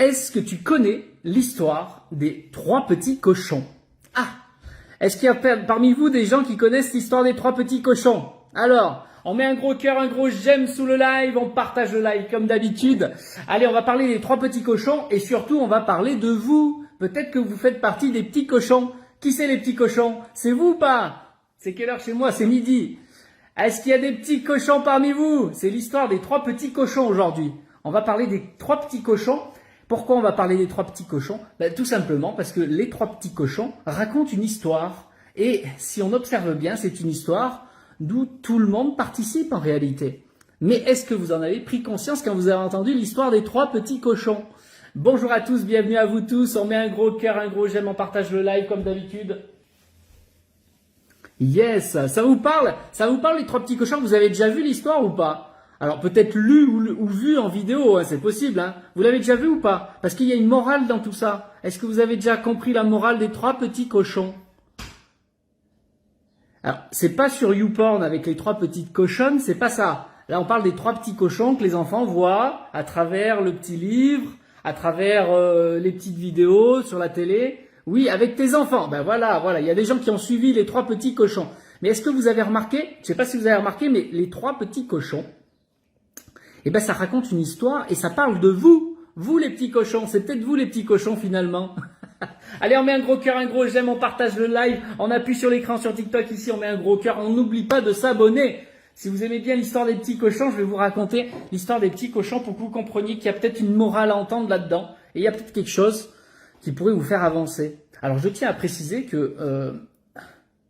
Est-ce que tu connais l'histoire des trois petits cochons? Ah, est-ce qu'il y a parmi vous des gens qui connaissent l'histoire des trois petits cochons? Alors, on met un gros cœur, un gros j'aime sous le live, on partage le live comme d'habitude. Allez, on va parler des trois petits cochons et surtout on va parler de vous. Peut-être que vous faites partie des petits cochons. Qui c'est les petits cochons? C'est vous ou pas? C'est quelle heure chez moi? C'est midi. Est-ce qu'il y a des petits cochons parmi vous? C'est l'histoire des trois petits cochons aujourd'hui. On va parler des trois petits cochons. Pourquoi on va parler des trois petits cochons? Tout simplement parce que les trois petits cochons racontent une histoire. Et si on observe bien, c'est une histoire d'où tout le monde participe en réalité. Mais est-ce que vous en avez pris conscience quand vous avez entendu l'histoire des trois petits cochons? Bonjour à tous, bienvenue à vous tous. On met un gros cœur, un gros j'aime, on partage le live comme d'habitude. Yes, ça vous parle? Ça vous parle les trois petits cochons? Vous avez déjà vu l'histoire ou pas? Alors peut-être lu ou vu en vidéo, hein, c'est possible. Hein. Vous l'avez déjà vu ou pas? Parce qu'il y a une morale dans tout ça. Est-ce que vous avez déjà compris la morale des trois petits cochons? Alors, c'est pas sur YouPorn avec les trois petites cochonnes, c'est pas ça. Là, on parle des trois petits cochons que les enfants voient à travers le petit livre, à travers les petites vidéos sur la télé. Oui, avec tes enfants. Ben voilà. Il y a des gens qui ont suivi les trois petits cochons. Mais est-ce que vous avez remarqué? Je sais pas si vous avez remarqué, mais les trois petits cochons, eh ben, ça raconte une histoire et ça parle de vous. Vous, les petits cochons. C'est peut-être vous, les petits cochons, finalement. Allez, on met un gros cœur, un gros j'aime, on partage le live, on appuie sur l'écran sur TikTok ici, on met un gros cœur, on n'oublie pas de s'abonner. Si vous aimez bien l'histoire des petits cochons, je vais vous raconter l'histoire des petits cochons pour que vous compreniez qu'il y a peut-être une morale à entendre là-dedans et il y a peut-être quelque chose qui pourrait vous faire avancer. Alors, je tiens à préciser que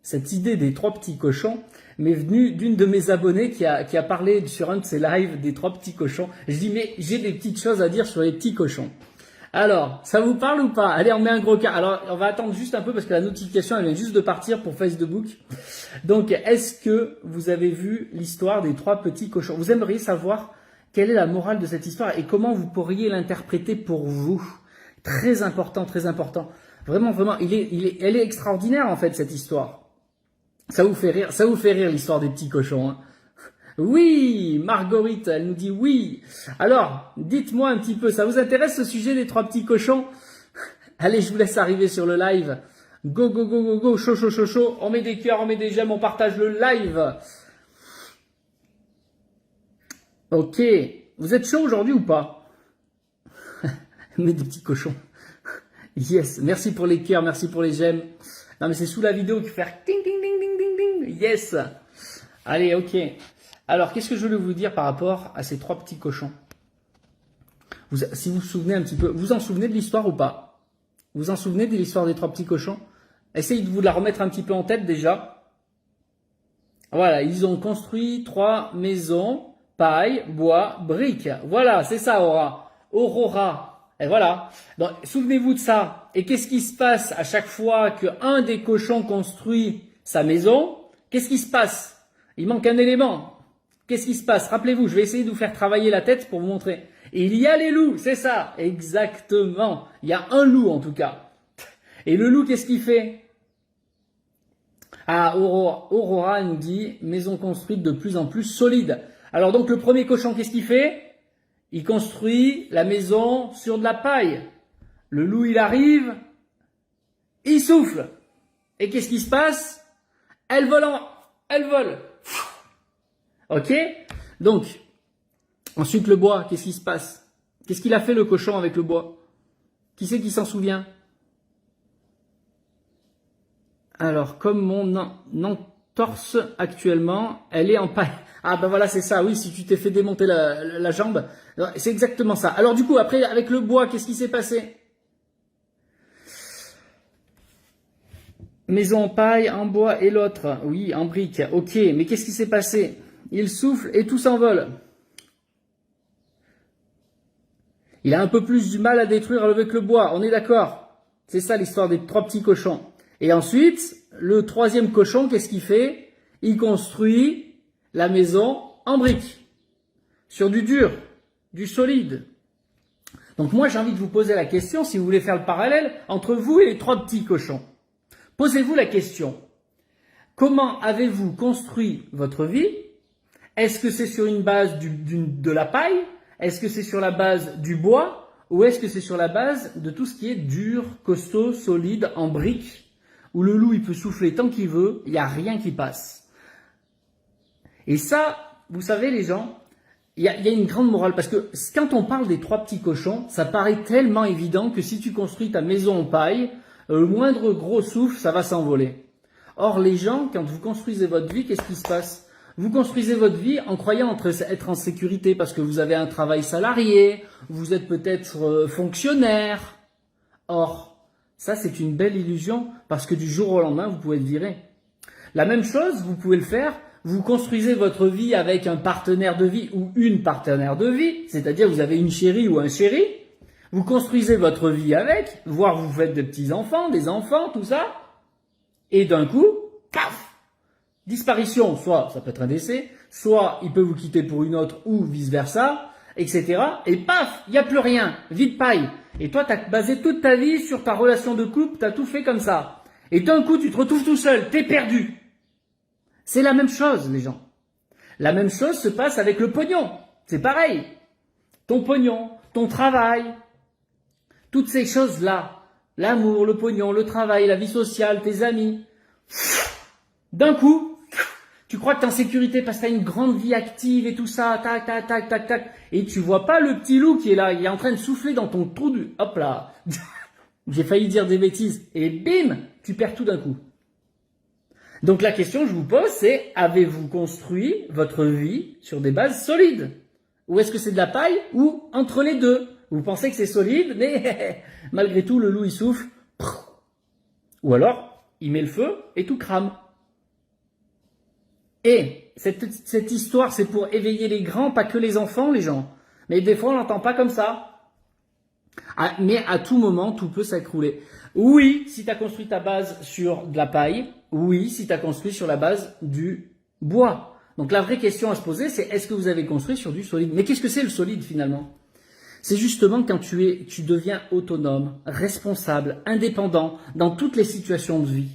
cette idée des trois petits cochons m'est venue d'une de mes abonnées qui a parlé sur un de ses lives des trois petits cochons. Je dis, mais j'ai des petites choses à dire sur les petits cochons. Alors, ça vous parle ou pas? Allez, on met un gros cœur. Alors, on va attendre juste un peu parce que la notification, elle vient juste de partir pour Facebook. Donc, est-ce que vous avez vu l'histoire des trois petits cochons? Vous aimeriez savoir quelle est la morale de cette histoire et comment vous pourriez l'interpréter pour vous? Très important, très important. Vraiment, elle est extraordinaire en fait, cette histoire. Ça vous fait rire l'histoire des petits cochons, hein? Oui, Marguerite, elle nous dit oui. Alors, dites-moi un petit peu, ça vous intéresse ce sujet des trois petits cochons? Allez, je vous laisse arriver sur le live. Go, go, go, go, go, chaud, chaud, chaud, chaud. On met des cœurs, on met des j'aime, on partage le live. Ok, vous êtes chaud aujourd'hui ou pas? Mais des petits cochons. Yes, merci pour les cœurs, merci pour les j'aime. Non mais c'est sous la vidéo qu'il faut faire ding, ding, ding, ding, ding, ding. Yes. Allez, ok. Alors, qu'est-ce que je voulais vous dire par rapport à ces trois petits cochons? Si vous vous souvenez un petit peu, vous en souvenez de l'histoire ou pas? Vous en souvenez de l'histoire des trois petits cochons? Essayez de vous la remettre un petit peu en tête déjà. Voilà, ils ont construit trois maisons, paille, bois, briques. Voilà, c'est ça, Aurora. Et voilà. Donc, souvenez-vous de ça. Et qu'est-ce qui se passe à chaque fois qu'un des cochons construit sa maison? Qu'est-ce qui se passe? Il manque un élément. Qu'est-ce qui se passe? Rappelez-vous, je vais essayer de vous faire travailler la tête pour vous montrer. Il y a les loups, c'est ça, exactement. Il y a un loup en tout cas. Et le loup, qu'est-ce qu'il fait? Ah, Aurora nous dit maison construite de plus en plus solide. Alors donc le premier cochon, qu'est-ce qu'il fait? Il construit la maison sur de la paille. Le loup, il arrive, il souffle. Et qu'est-ce qui se passe? Elle vole. Ok? Donc, ensuite le bois, qu'est-ce qui se passe? Qu'est-ce qu'il a fait le cochon avec le bois? Qui c'est qui s'en souvient? Alors, comme mon entorse actuellement, elle est en paille. Ah ben voilà, c'est ça, oui, si tu t'es fait démonter la jambe, c'est exactement ça. Alors du coup, après, avec le bois, qu'est-ce qui s'est passé? Maison en paille, en bois et l'autre, oui, en brique, ok, mais qu'est-ce qui s'est passé? Il souffle et tout s'envole. Il a un peu plus du mal à détruire avec le bois, on est d'accord? C'est ça l'histoire des trois petits cochons. Et ensuite, le troisième cochon, qu'est-ce qu'il fait? Il construit la maison en briques, sur du dur, du solide. Donc moi, j'ai envie de vous poser la question, si vous voulez faire le parallèle, entre vous et les trois petits cochons. Posez-vous la question, comment avez-vous construit votre vie? Est-ce que c'est sur une base de la paille? Est-ce que c'est sur la base du bois? ou est-ce que c'est sur la base de tout ce qui est dur, costaud, solide, en briques, où le loup il peut souffler tant qu'il veut, il n'y a rien qui passe. Et ça, vous savez les gens, il y a une grande morale, parce que quand on parle des 3 petits cochons, ça paraît tellement évident que si tu construis ta maison en paille, le moindre gros souffle, ça va s'envoler. Or, les gens, quand vous construisez votre vie, qu'est-ce qui se passe? Vous construisez votre vie en croyant être en sécurité parce que vous avez un travail salarié, vous êtes peut-être fonctionnaire. Or, ça c'est une belle illusion parce que du jour au lendemain, vous pouvez être viré. La même chose, vous pouvez le faire, vous construisez votre vie avec un partenaire de vie ou une partenaire de vie, c'est-à-dire vous avez une chérie ou un chéri, vous construisez votre vie avec, voire vous faites des petits-enfants, des enfants, tout ça, et d'un coup, paf! Disparition, soit ça peut être un décès, soit il peut vous quitter pour une autre ou vice-versa, etc. Et paf, il n'y a plus rien, vide paille. Et toi, tu as basé toute ta vie sur ta relation de couple, tu as tout fait comme ça. Et d'un coup, tu te retrouves tout seul, t'es perdu. C'est la même chose, les gens. La même chose se passe avec le pognon. C'est pareil. Ton pognon, ton travail, toutes ces choses-là, l'amour, le pognon, le travail, la vie sociale, tes amis. D'un coup, tu crois que tu es en sécurité parce que tu as une grande vie active et tout ça, tac, tac, tac, tac, tac. Et tu vois pas le petit loup qui est là, il est en train de souffler dans ton trou du... Hop là. J'ai failli dire des bêtises. Et bim, tu perds tout d'un coup. Donc la question que je vous pose, c'est avez-vous construit votre vie sur des bases solides? Ou est-ce que c'est de la paille ou entre les deux? Vous pensez que c'est solide, mais malgré tout, le loup il souffle. Ou alors, il met le feu et tout crame. Et cette histoire, c'est pour éveiller les grands, pas que les enfants, les gens. Mais des fois, on l'entend pas comme ça. Mais à tout moment, tout peut s'écrouler. Oui, si tu as construit ta base sur de la paille. Oui, si tu as construit sur la base du bois. Donc la vraie question à se poser, c'est est-ce que vous avez construit sur du solide? Mais qu'est-ce que c'est le solide finalement? C'est justement quand tu deviens autonome, responsable, indépendant dans toutes les situations de vie.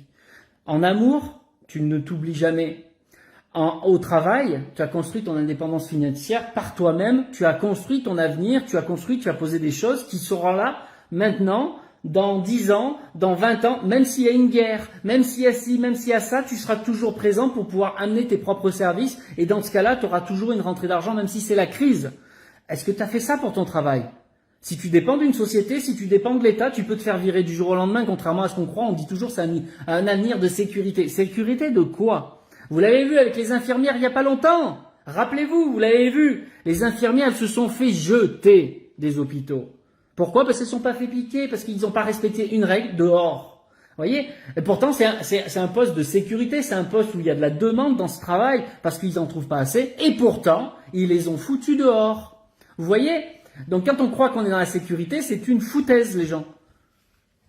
En amour, tu ne t'oublies jamais. Au travail, tu as construit ton indépendance financière par toi-même, tu as construit ton avenir, tu as posé des choses qui seront là maintenant, dans 10 ans, dans 20 ans, même s'il y a une guerre, même s'il y a ci, même s'il y a ça, tu seras toujours présent pour pouvoir amener tes propres services et dans ce cas-là, tu auras toujours une rentrée d'argent même si c'est la crise. Est-ce que tu as fait ça pour ton travail? Si tu dépends d'une société, si tu dépends de l'État, tu peux te faire virer du jour au lendemain, contrairement à ce qu'on croit, on dit toujours que c'est un avenir de sécurité. Sécurité de quoi? Vous l'avez vu avec les infirmières il n'y a pas longtemps. Rappelez-vous, vous l'avez vu. Les infirmières, elles se sont fait jeter des hôpitaux. Pourquoi? Parce qu'elles ne sont pas fait piquer, parce qu'ils n'ont pas respecté une règle dehors. Vous voyez? Et pourtant, c'est un poste de sécurité, c'est un poste où il y a de la demande dans ce travail, parce qu'ils n'en trouvent pas assez, et pourtant, ils les ont foutus dehors. Vous voyez? Donc quand on croit qu'on est dans la sécurité, c'est une foutaise, les gens.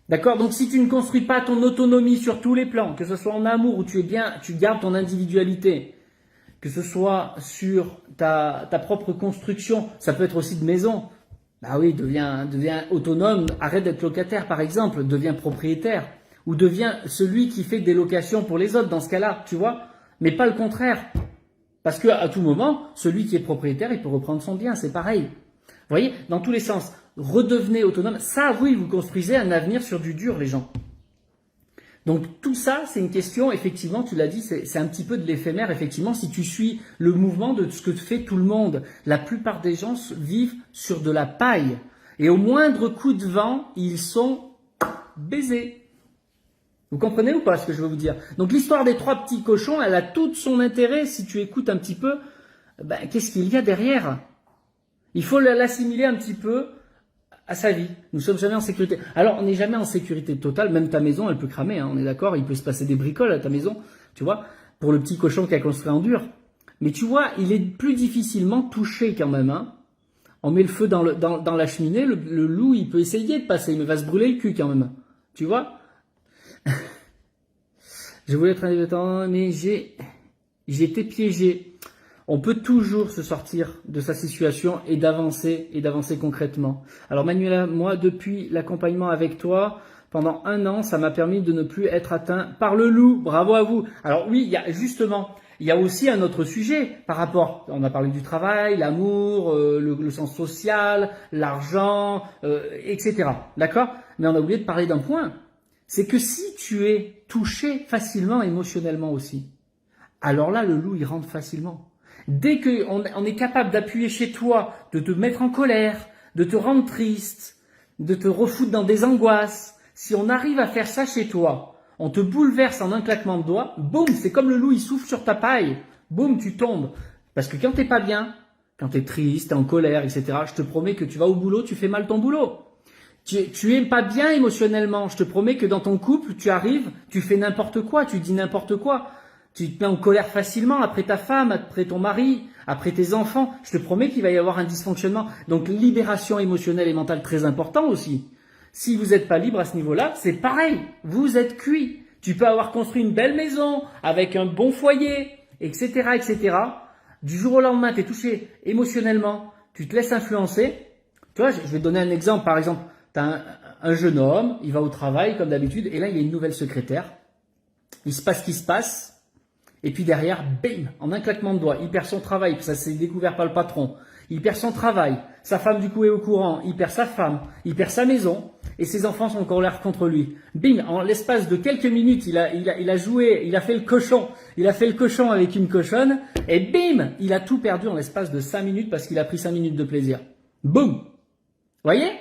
D'accord? Donc si tu ne construis pas ton autonomie sur tous les plans, que ce soit en amour où tu gardes ton individualité, que ce soit sur ta propre construction, ça peut être aussi de maison. Bah oui, deviens autonome, arrête d'être locataire par exemple, deviens propriétaire. Ou deviens celui qui fait des locations pour les autres dans ce cas-là, tu vois? Mais pas le contraire. Parce qu'à tout moment, celui qui est propriétaire, il peut reprendre son bien, c'est pareil. Vous voyez? Dans tous les sens. Redevenez autonome. Ça, oui, vous construisez un avenir sur du dur, les gens. Donc tout ça, c'est une question, effectivement, tu l'as dit, c'est un petit peu de l'éphémère, effectivement, si tu suis le mouvement de ce que fait tout le monde. La plupart des gens vivent sur de la paille. Et au moindre coup de vent, ils sont baisés. Vous comprenez ou pas ce que je veux vous dire? Donc l'histoire des 3 petits cochons, elle a tout son intérêt si tu écoutes un petit peu, qu'est-ce qu'il y a derrière? Il faut l'assimiler un petit peu à sa vie. Nous sommes jamais en sécurité. Alors, on n'est jamais en sécurité totale. Même ta maison, elle peut cramer, hein, on est d'accord. Il peut se passer des bricoles à ta maison, tu vois, pour le petit cochon qui a construit en dur. Mais tu vois, il est plus difficilement touché quand même. Hein. On met le feu dans la cheminée, le loup, il peut essayer de passer, mais il va se brûler le cul quand même. Tu vois? Je voulais être indépendant, mais j'ai été piégé. On peut toujours se sortir de sa situation et d'avancer concrètement. Alors Manuela, moi depuis l'accompagnement avec toi, pendant 1 an, ça m'a permis de ne plus être atteint par le loup. Bravo à vous. Alors oui, il y a justement, il y a aussi un autre sujet par rapport, on a parlé du travail, l'amour, le sens social, l'argent, etc. D'accord? Mais on a oublié de parler d'un point. C'est que si tu es touché facilement émotionnellement aussi, alors là, le loup, il rentre facilement. Dès qu'on est capable d'appuyer chez toi, de te mettre en colère, de te rendre triste, de te refoutre dans des angoisses, si on arrive à faire ça chez toi, on te bouleverse en un claquement de doigts, boum, c'est comme le loup, il souffle sur ta paille, boum, tu tombes. Parce que quand t'es pas bien, quand t'es triste, t'es en colère, etc., je te promets que tu vas au boulot, tu fais mal ton boulot. Tu es pas bien émotionnellement, je te promets que dans ton couple, tu arrives, tu fais n'importe quoi, tu dis n'importe quoi. Tu te mets en colère facilement après ta femme, après ton mari, après tes enfants. Je te promets qu'il va y avoir un dysfonctionnement. Donc, libération émotionnelle et mentale très important aussi. Si vous n'êtes pas libre à ce niveau-là, c'est pareil. Vous êtes cuit. Tu peux avoir construit une belle maison avec un bon foyer, etc., etc. Du jour au lendemain, tu es touché émotionnellement. Tu te laisses influencer. Tu vois, je vais te donner un exemple. Par exemple, tu as un jeune homme, il va au travail comme d'habitude, et là, il y a une nouvelle secrétaire. Il se passe ce qui se passe. Et puis derrière, bim, en un claquement de doigts, il perd son travail, ça s'est découvert par le patron. Il perd son travail, sa femme du coup est au courant, il perd sa femme, il perd sa maison, et ses enfants sont en colère contre lui. Bim, en l'espace de quelques minutes, il a joué, il a fait le cochon avec une cochonne, et bim, il a tout perdu en l'espace de 5 minutes parce qu'il a pris 5 minutes de plaisir. Boum! Voyez?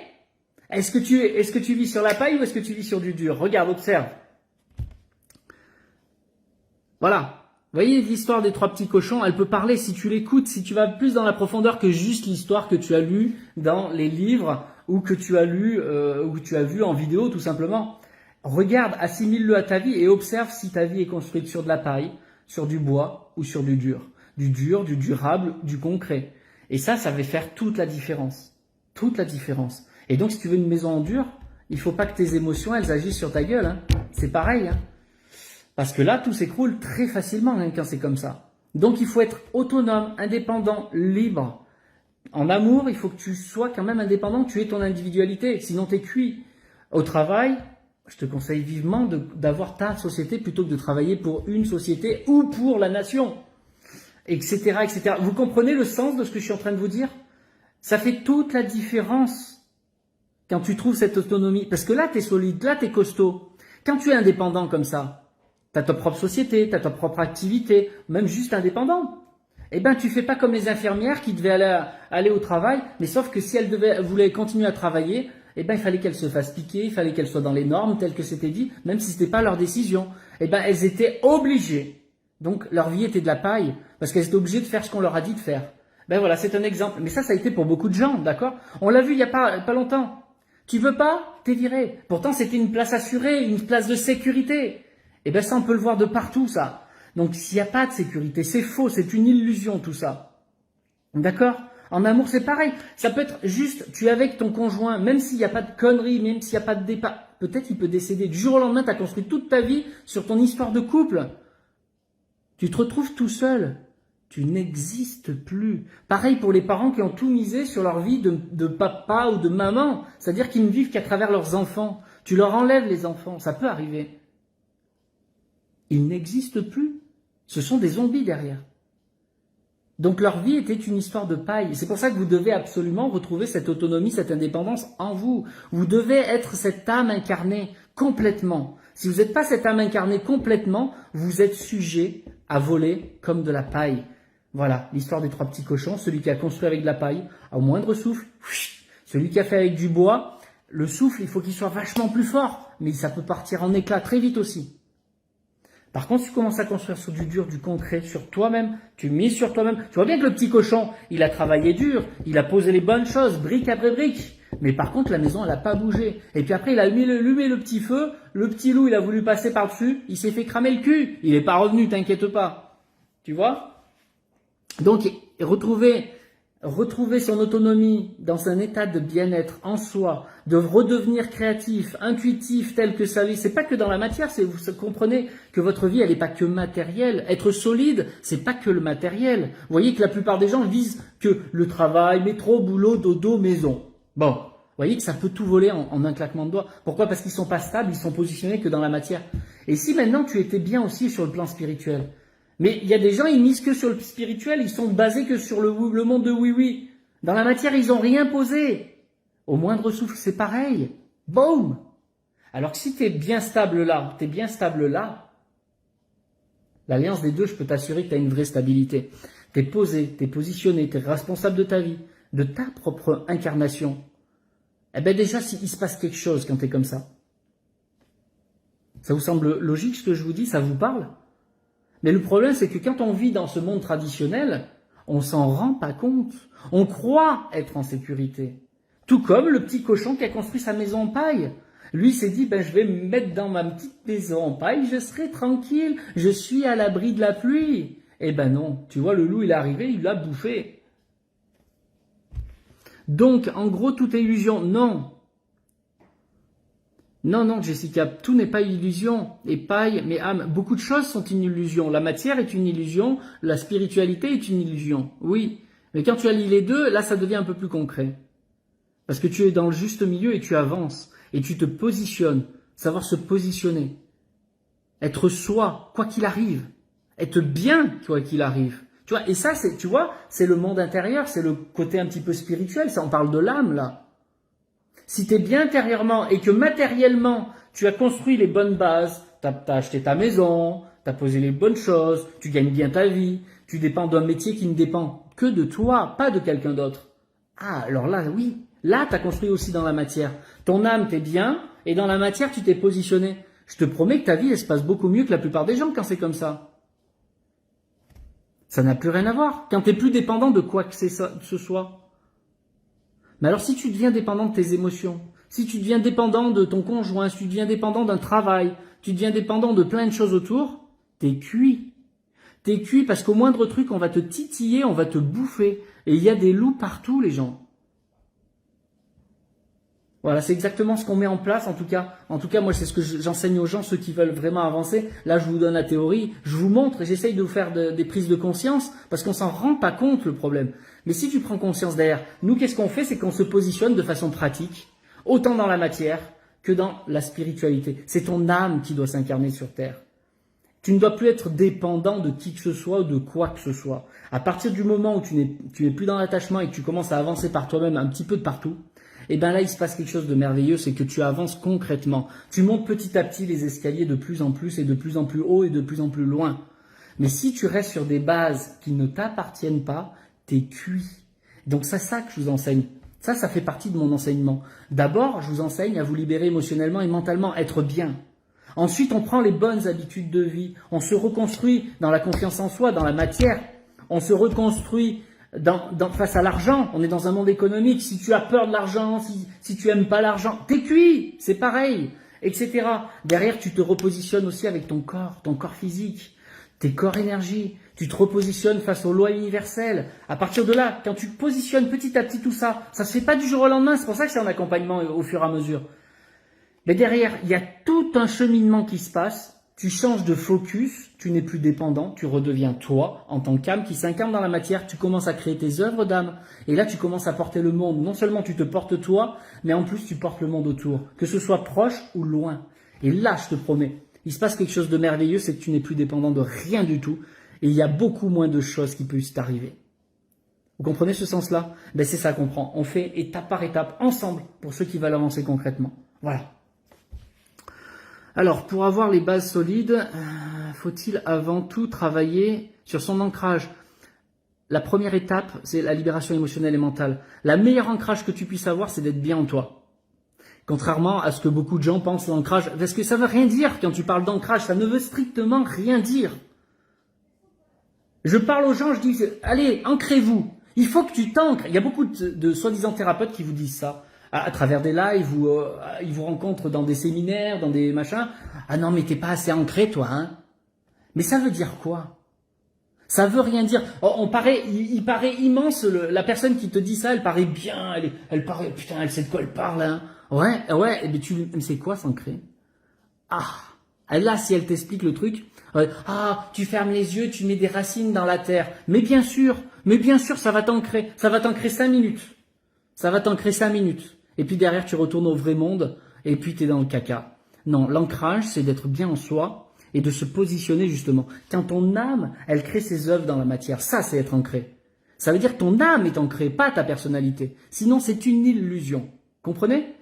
Est-ce que tu vis sur la paille ou est-ce que tu vis sur du dur? Regarde, observe. Voilà. Vous voyez l'histoire des 3 petits cochons, elle peut parler si tu l'écoutes, si tu vas plus dans la profondeur que juste l'histoire que tu as lue dans les livres ou que tu as lu ou que tu as vu en vidéo tout simplement. Regarde, assimile-le à ta vie et observe si ta vie est construite sur de la paille, sur du bois ou sur du dur. Du dur, du durable, du concret. Et ça va faire toute la différence. Toute la différence. Et donc si tu veux une maison en dur, il faut pas que tes émotions elles agissent sur ta gueule. Hein. C'est pareil. Hein. Parce que là, tout s'écroule très facilement hein, quand c'est comme ça. Donc, il faut être autonome, indépendant, libre. En amour, il faut que tu sois quand même indépendant, que tu aies ton individualité. Sinon, tu es cuit. Au travail, je te conseille vivement d'avoir ta société plutôt que de travailler pour une société ou pour la nation, etc., etc. Vous comprenez le sens de ce que je suis en train de vous dire? Ça fait toute la différence quand tu trouves cette autonomie. Parce que là, tu es solide, là, tu es costaud. Quand tu es indépendant comme ça, tu as ta propre société, tu as ta propre activité, même juste indépendant. Eh ben, tu fais pas comme les infirmières qui devaient aller au travail, mais sauf que si elles voulaient continuer à travailler, eh ben, il fallait qu'elles se fassent piquer, il fallait qu'elles soient dans les normes telles que c'était dit, même si c'était pas leur décision. Eh ben, elles étaient obligées. Donc, leur vie était de la paille, parce qu'elles étaient obligées de faire ce qu'on leur a dit de faire. Ben voilà, c'est un exemple. Mais ça a été pour beaucoup de gens, d'accord? On l'a vu il y a pas longtemps. Tu veux pas? T'es viré. Pourtant, c'était une place assurée, une place de sécurité. Et bien ça, on peut le voir de partout, ça. Donc, s'il n'y a pas de sécurité, c'est faux, c'est une illusion, tout ça. D'accord? En amour, c'est pareil. Ça peut être juste, tu es avec ton conjoint, même s'il n'y a pas de conneries, même s'il n'y a pas de départ. Peut-être il peut décéder. Du jour au lendemain, tu as construit toute ta vie sur ton histoire de couple. Tu te retrouves tout seul. Tu n'existes plus. Pareil pour les parents qui ont tout misé sur leur vie de papa ou de maman. C'est-à-dire qu'ils ne vivent qu'à travers leurs enfants. Tu leur enlèves les enfants. Ça peut arriver. Ils n'existent plus. Ce sont des zombies derrière. Donc leur vie était une histoire de paille. C'est pour ça que vous devez absolument retrouver cette autonomie, cette indépendance en vous. Vous devez être cette âme incarnée complètement. Si vous n'êtes pas cette âme incarnée complètement, vous êtes sujet à voler comme de la paille. Voilà, l'histoire des 3 petits cochons. Celui qui a construit avec de la paille, au moindre souffle. Celui qui a fait avec du bois, le souffle, il faut qu'il soit vachement plus fort. Mais ça peut partir en éclats très vite aussi. Par contre, si tu commences à construire sur du dur, du concret, sur toi-même, tu mises sur toi-même. Tu vois bien que le petit cochon, il a travaillé dur, il a posé les bonnes choses, brique après brique. Mais par contre, la maison, elle n'a pas bougé. Et puis après, il a allumé le petit feu, le petit loup, il a voulu passer par-dessus, il s'est fait cramer le cul. Il n'est pas revenu, t'inquiète pas. Tu vois? Donc, retrouver son autonomie dans un état de bien-être en soi, de redevenir créatif, intuitif, tel que ça l'est. C'est pas que dans la matière, vous comprenez que votre vie, elle n'est pas que matérielle. Être solide, c'est pas que le matériel. Vous voyez que la plupart des gens visent que le travail, métro, boulot, dodo, maison. Bon, vous voyez que ça peut tout voler en un claquement de doigts. Pourquoi? Parce qu'ils sont pas stables, ils sont positionnés que dans la matière. Et si maintenant tu étais bien aussi sur le plan spirituel, Mais il y a des gens, ils misent que sur le spirituel, ils sont basés que sur le monde de oui-oui. Dans la matière, ils n'ont rien posé. Au moindre souffle, c'est pareil. Boum! Alors que si tu es bien stable là, l'alliance des deux, je peux t'assurer que tu as une vraie stabilité. Tu es posé, tu es positionné, tu es responsable de ta vie, de ta propre incarnation. Eh bien déjà, il se passe quelque chose quand tu es comme ça. Ça vous semble logique ce que je vous dis? Ça vous parle? Mais le problème, c'est que quand on vit dans ce monde traditionnel, on s'en rend pas compte. On croit être en sécurité. Tout comme le petit cochon qui a construit sa maison en paille. Lui s'est dit, je vais me mettre dans ma petite maison en paille, je serai tranquille, je suis à l'abri de la pluie. Eh ben non, tu vois, le loup, il est arrivé, il l'a bouffé. Donc, en gros, tout est illusion. Non. Non, Jessica, tout n'est pas illusion. Et paille, mais âme, beaucoup de choses sont une illusion. La matière est une illusion, la spiritualité est une illusion. Oui, mais quand tu allies les deux, là, ça devient un peu plus concret. Parce que tu es dans le juste milieu et tu avances. Et tu te positionnes. Savoir se positionner. Être soi, quoi qu'il arrive. Être bien, quoi qu'il arrive. Tu vois, et ça, c'est le monde intérieur, c'est le côté un petit peu spirituel. Ça, on parle de l'âme, là. Si tu es bien intérieurement et que matériellement, tu as construit les bonnes bases, tu as acheté ta maison, tu as posé les bonnes choses, tu gagnes bien ta vie, tu dépends d'un métier qui ne dépend que de toi, pas de quelqu'un d'autre. Ah, alors là, oui, là, tu as construit aussi dans la matière. Ton âme, t'es bien, et dans la matière, tu t'es positionné. Je te promets que ta vie, elle se passe beaucoup mieux que la plupart des gens quand c'est comme ça. Ça n'a plus rien à voir. Quand tu n'es plus dépendant de quoi que ce soit. Mais alors si tu deviens dépendant de tes émotions, si tu deviens dépendant de ton conjoint, si tu deviens dépendant d'un travail, tu deviens dépendant de plein de choses autour, t'es cuit. T'es cuit parce qu'au moindre truc, on va te titiller, on va te bouffer. Et il y a des loups partout, les gens. Voilà, c'est exactement ce qu'on met en place, en tout cas, moi, c'est ce que j'enseigne aux gens, ceux qui veulent vraiment avancer. Là, je vous donne la théorie, je vous montre, j'essaye de vous faire des prises de conscience, parce qu'on s'en rend pas compte, le problème. Mais si tu prends conscience derrière, nous, qu'est-ce qu'on fait? C'est qu'on se positionne de façon pratique, autant dans la matière que dans la spiritualité. C'est ton âme qui doit s'incarner sur Terre. Tu ne dois plus être dépendant de qui que ce soit ou de quoi que ce soit. À partir du moment où tu n'es plus dans l'attachement et que tu commences à avancer par toi-même un petit peu de partout, et bien là, il se passe quelque chose de merveilleux, c'est que tu avances concrètement. Tu montes petit à petit les escaliers de plus en plus et de plus en plus haut et de plus en plus loin. Mais si tu restes sur des bases qui ne t'appartiennent pas, t'es cuit. Donc c'est ça que je vous enseigne. Ça fait partie de mon enseignement. D'abord, je vous enseigne à vous libérer émotionnellement et mentalement, être bien. Ensuite, on prend les bonnes habitudes de vie. On se reconstruit dans la confiance en soi, dans la matière. On se reconstruit face à l'argent. On est dans un monde économique. Si tu as peur de l'argent, si tu aimes pas l'argent, t'es cuit. C'est pareil, etc. Derrière, tu te repositionnes aussi avec ton corps physique, tes corps énergie. Tu te repositionnes face aux lois universelles. À partir de là, quand tu positionnes petit à petit tout ça, ça se fait pas du jour au lendemain. C'est pour ça que c'est en accompagnement au fur et à mesure. Mais derrière, il y a tout un cheminement qui se passe. Tu changes de focus, tu n'es plus dépendant, tu redeviens toi, en tant qu'âme qui s'incarne dans la matière, tu commences à créer tes œuvres d'âme. Et là, tu commences à porter le monde. Non seulement tu te portes toi, mais en plus tu portes le monde autour. Que ce soit proche ou loin. Et là, je te promets, il se passe quelque chose de merveilleux, c'est que tu n'es plus dépendant de rien du tout. Et il y a beaucoup moins de choses qui peuvent t'arriver. Vous comprenez ce sens-là? C'est ça qu'on prend. On fait étape par étape, ensemble, pour ceux qui veulent avancer concrètement. Voilà. Alors, pour avoir les bases solides, faut-il avant tout travailler sur son ancrage? La première étape, c'est la libération émotionnelle et mentale. La meilleure ancrage que tu puisses avoir, c'est d'être bien en toi. Contrairement à ce que beaucoup de gens pensent, l'ancrage, parce que ça ne veut rien dire quand tu parles d'ancrage, ça ne veut strictement rien dire. Je parle aux gens, je dis, allez, ancrez-vous. Il faut que tu t'ancres. Il y a beaucoup de soi-disant thérapeutes qui vous disent ça. À travers des lives, ils vous rencontrent dans des séminaires, dans des machins. Ah non, mais t'es pas assez ancré, toi, hein. Mais ça veut dire quoi? Ça veut rien dire. Il paraît immense, la personne qui te dit ça, elle paraît bien, elle paraît, putain, elle sait de quoi elle parle, hein. Ouais, mais c'est quoi s'ancrer? Là, si elle t'explique le truc, tu fermes les yeux, tu mets des racines dans la terre. Mais bien sûr, ça va t'ancrer 5 minutes. Ça va t'ancrer 5 minutes. Et puis derrière, tu retournes au vrai monde, et puis tu es dans le caca. Non, l'ancrage, c'est d'être bien en soi, et de se positionner justement. Quand ton âme, elle crée ses œuvres dans la matière, ça c'est être ancré. Ça veut dire que ton âme est ancrée, pas ta personnalité. Sinon c'est une illusion. Comprenez?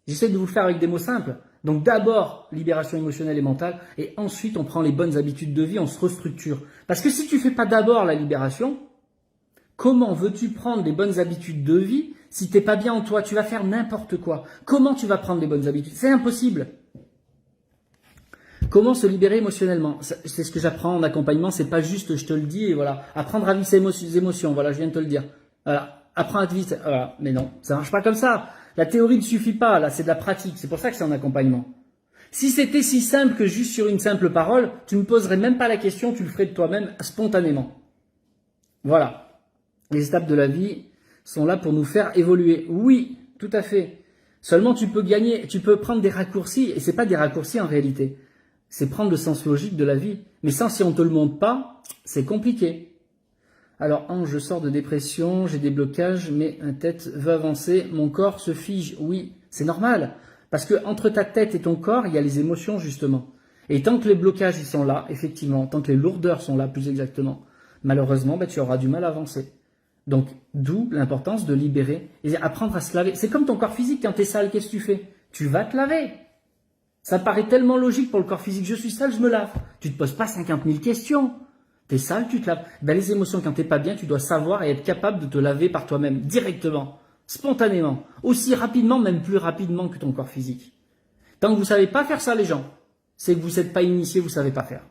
J'essaie de vous le faire avec des mots simples. Donc d'abord, libération émotionnelle et mentale, et ensuite on prend les bonnes habitudes de vie, on se restructure. Parce que si tu fais pas d'abord la libération, comment veux-tu prendre les bonnes habitudes de vie si t'es pas bien en toi? Tu vas faire n'importe quoi. Comment tu vas prendre les bonnes habitudes? C'est impossible. Comment se libérer émotionnellement? C'est ce que j'apprends en accompagnement, c'est pas juste je te le dis et voilà. Apprendre à vivre ses émotions, voilà, je viens de te le dire. Voilà. Apprends à te vivre, voilà. Mais non, ça marche pas comme ça. La théorie ne suffit pas, là, c'est de la pratique. C'est pour ça que c'est en accompagnement. Si c'était si simple que juste sur une simple parole, tu ne me poserais même pas la question, tu le ferais de toi-même spontanément. Voilà. Les étapes de la vie sont là pour nous faire évoluer. Oui, tout à fait. Seulement tu peux gagner, tu peux prendre des raccourcis, et c'est pas des raccourcis en réalité. C'est prendre le sens logique de la vie. Mais ça, si on te le montre pas, c'est compliqué. Alors, Ange, je sors de dépression, j'ai des blocages, mais ma tête veut avancer, mon corps se fige. Oui, c'est normal. Parce que entre ta tête et ton corps, il y a les émotions, justement. Et tant que les blocages, ils sont là, effectivement, tant que les lourdeurs sont là, plus exactement, malheureusement, tu auras du mal à avancer. Donc, d'où l'importance de libérer et apprendre à se laver. C'est comme ton corps physique, quand t'es sale, qu'est-ce que tu fais? Tu vas te laver. Ça paraît tellement logique pour le corps physique. Je suis sale, je me lave. Tu te poses pas 50 000 questions. T'es sale, tu te laves. Ben, les émotions, quand t'es pas bien, tu dois savoir et être capable de te laver par toi-même, directement, spontanément, aussi rapidement, même plus rapidement que ton corps physique. Tant que vous savez pas faire ça, les gens, c'est que vous n'êtes pas initié, vous savez pas faire.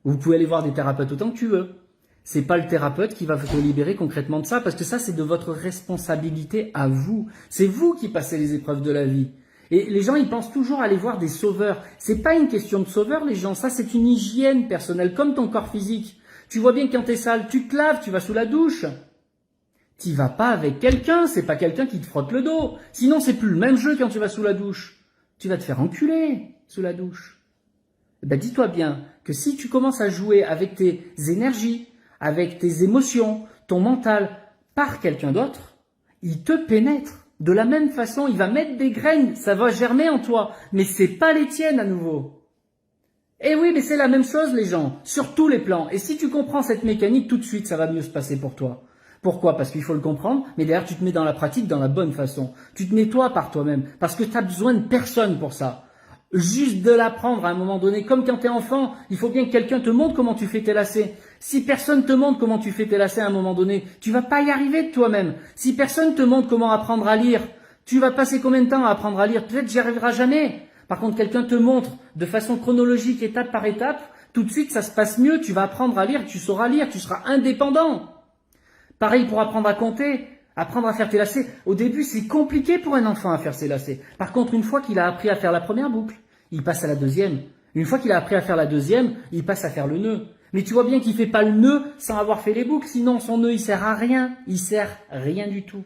Vous pouvez aller voir des thérapeutes autant que tu veux. C'est pas le thérapeute qui va te libérer concrètement de ça, parce que ça, c'est de votre responsabilité à vous. C'est vous qui passez les épreuves de la vie. Et les gens, ils pensent toujours aller voir des sauveurs. C'est pas une question de sauveur, les gens. Ça, c'est une hygiène personnelle, comme ton corps physique. Tu vois bien que quand t'es sale, tu te laves, tu vas sous la douche. T'y vas pas avec quelqu'un, c'est pas quelqu'un qui te frotte le dos. Sinon, c'est plus le même jeu quand tu vas sous la douche. Tu vas te faire enculer sous la douche. Ben, dis-toi bien que si tu commences à jouer avec tes énergies, avec tes émotions, ton mental, par quelqu'un d'autre, il te pénètre. De la même façon, il va mettre des graines, ça va germer en toi, mais c'est pas les tiennes à nouveau. Eh oui, mais c'est la même chose les gens, sur tous les plans. Et si tu comprends cette mécanique, tout de suite, ça va mieux se passer pour toi. Pourquoi? Parce qu'il faut le comprendre, mais derrière, tu te mets dans la pratique dans la bonne façon. Tu te nettoies par toi-même, parce que tu as besoin de personne pour ça. Juste de l'apprendre à un moment donné. Comme quand tu es enfant, il faut bien que quelqu'un te montre comment tu fais tes lacets. Si personne te montre comment tu fais tes lacets à un moment donné, tu vas pas y arriver de toi-même. Si personne te montre comment apprendre à lire, tu vas passer combien de temps à apprendre à lire? Peut-être que j'y arriveras jamais. Par contre, quelqu'un te montre de façon chronologique, étape par étape, tout de suite ça se passe mieux, tu vas apprendre à lire, tu sauras lire, tu seras indépendant. Pareil pour apprendre à compter. Apprendre à faire tes lacets, au début c'est compliqué pour un enfant à faire ses lacets. Par contre, une fois qu'il a appris à faire la première boucle, il passe à la deuxième. Une fois qu'il a appris à faire la deuxième, il passe à faire le nœud. Mais tu vois bien qu'il fait pas le nœud sans avoir fait les boucles, sinon son nœud il sert à rien. Il sert rien du tout.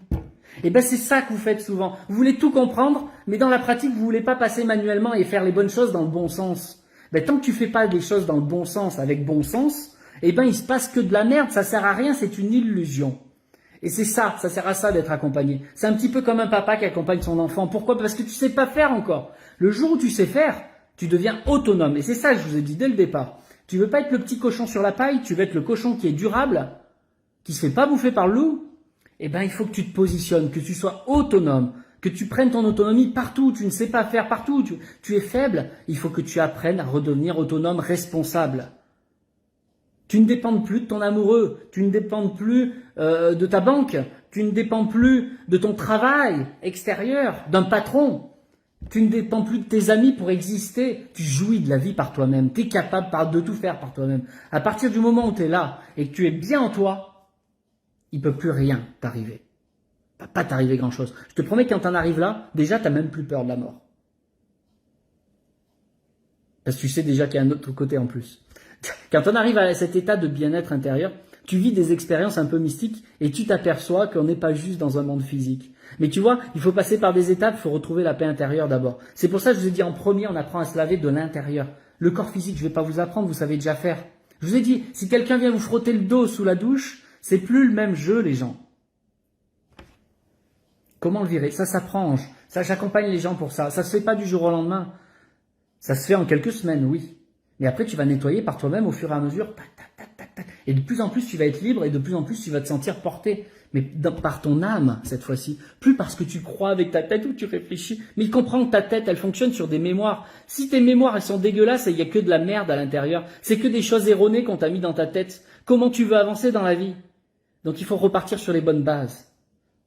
Et ben c'est ça que vous faites souvent. Vous voulez tout comprendre, mais dans la pratique vous voulez pas passer manuellement et faire les bonnes choses dans le bon sens. Ben tant que tu fais pas des choses dans le bon sens avec bon sens, eh ben il se passe que de la merde, ça sert à rien, c'est une illusion. Et c'est ça, ça sert à ça d'être accompagné. C'est un petit peu comme un papa qui accompagne son enfant. Pourquoi? Parce que tu sais pas faire encore. Le jour où tu sais faire, tu deviens autonome. Et c'est ça que je vous ai dit dès le départ. Tu veux pas être le petit cochon sur la paille, tu veux être le cochon qui est durable, qui se fait pas bouffer par le loup. Eh ben, il faut que tu te positionnes, que tu sois autonome, que tu prennes ton autonomie partout. Tu ne sais pas faire partout, tu es faible. Il faut que tu apprennes à redevenir autonome, responsable. Tu ne dépends plus de ton amoureux, tu ne dépends plus de ta banque, tu ne dépends plus de ton travail extérieur, d'un patron. Tu ne dépends plus de tes amis pour exister. Tu jouis de la vie par toi-même. Tu es capable de tout faire par toi-même. À partir du moment où tu es là et que tu es bien en toi, il ne peut plus rien t'arriver. Il ne va pas t'arriver grand-chose. Je te promets, quand tu en arrives là, déjà, tu n'as même plus peur de la mort. Parce que tu sais déjà qu'il y a un autre côté en plus. Quand on arrive à cet état de bien-être intérieur, tu vis des expériences un peu mystiques et tu t'aperçois qu'on n'est pas juste dans un monde physique. Mais tu vois, il faut passer par des étapes, il faut retrouver la paix intérieure d'abord. C'est pour ça que je vous ai dit en premier, on apprend à se laver de l'intérieur. Le corps physique, je ne vais pas vous apprendre, vous savez déjà faire. Je vous ai dit, si quelqu'un vient vous frotter le dos sous la douche, c'est plus le même jeu, les gens. Comment le virer? Ça s'apprend. Ça, j'accompagne les gens pour ça. Ça se fait pas du jour au lendemain. Ça se fait en quelques semaines, oui. Mais après, tu vas nettoyer par toi-même au fur et à mesure. Tac, tac, tac, tac, tac. Et de plus en plus, tu vas être libre et de plus en plus, tu vas te sentir porté. Mais par ton âme, cette fois-ci. Plus parce que tu crois avec ta tête ou tu réfléchis. Mais il comprend que ta tête, elle fonctionne sur des mémoires. Si tes mémoires, elles sont dégueulasses et il n'y a que de la merde à l'intérieur, c'est que des choses erronées qu'on t'a mis dans ta tête. Comment tu veux avancer dans la vie? Donc il faut repartir sur les bonnes bases.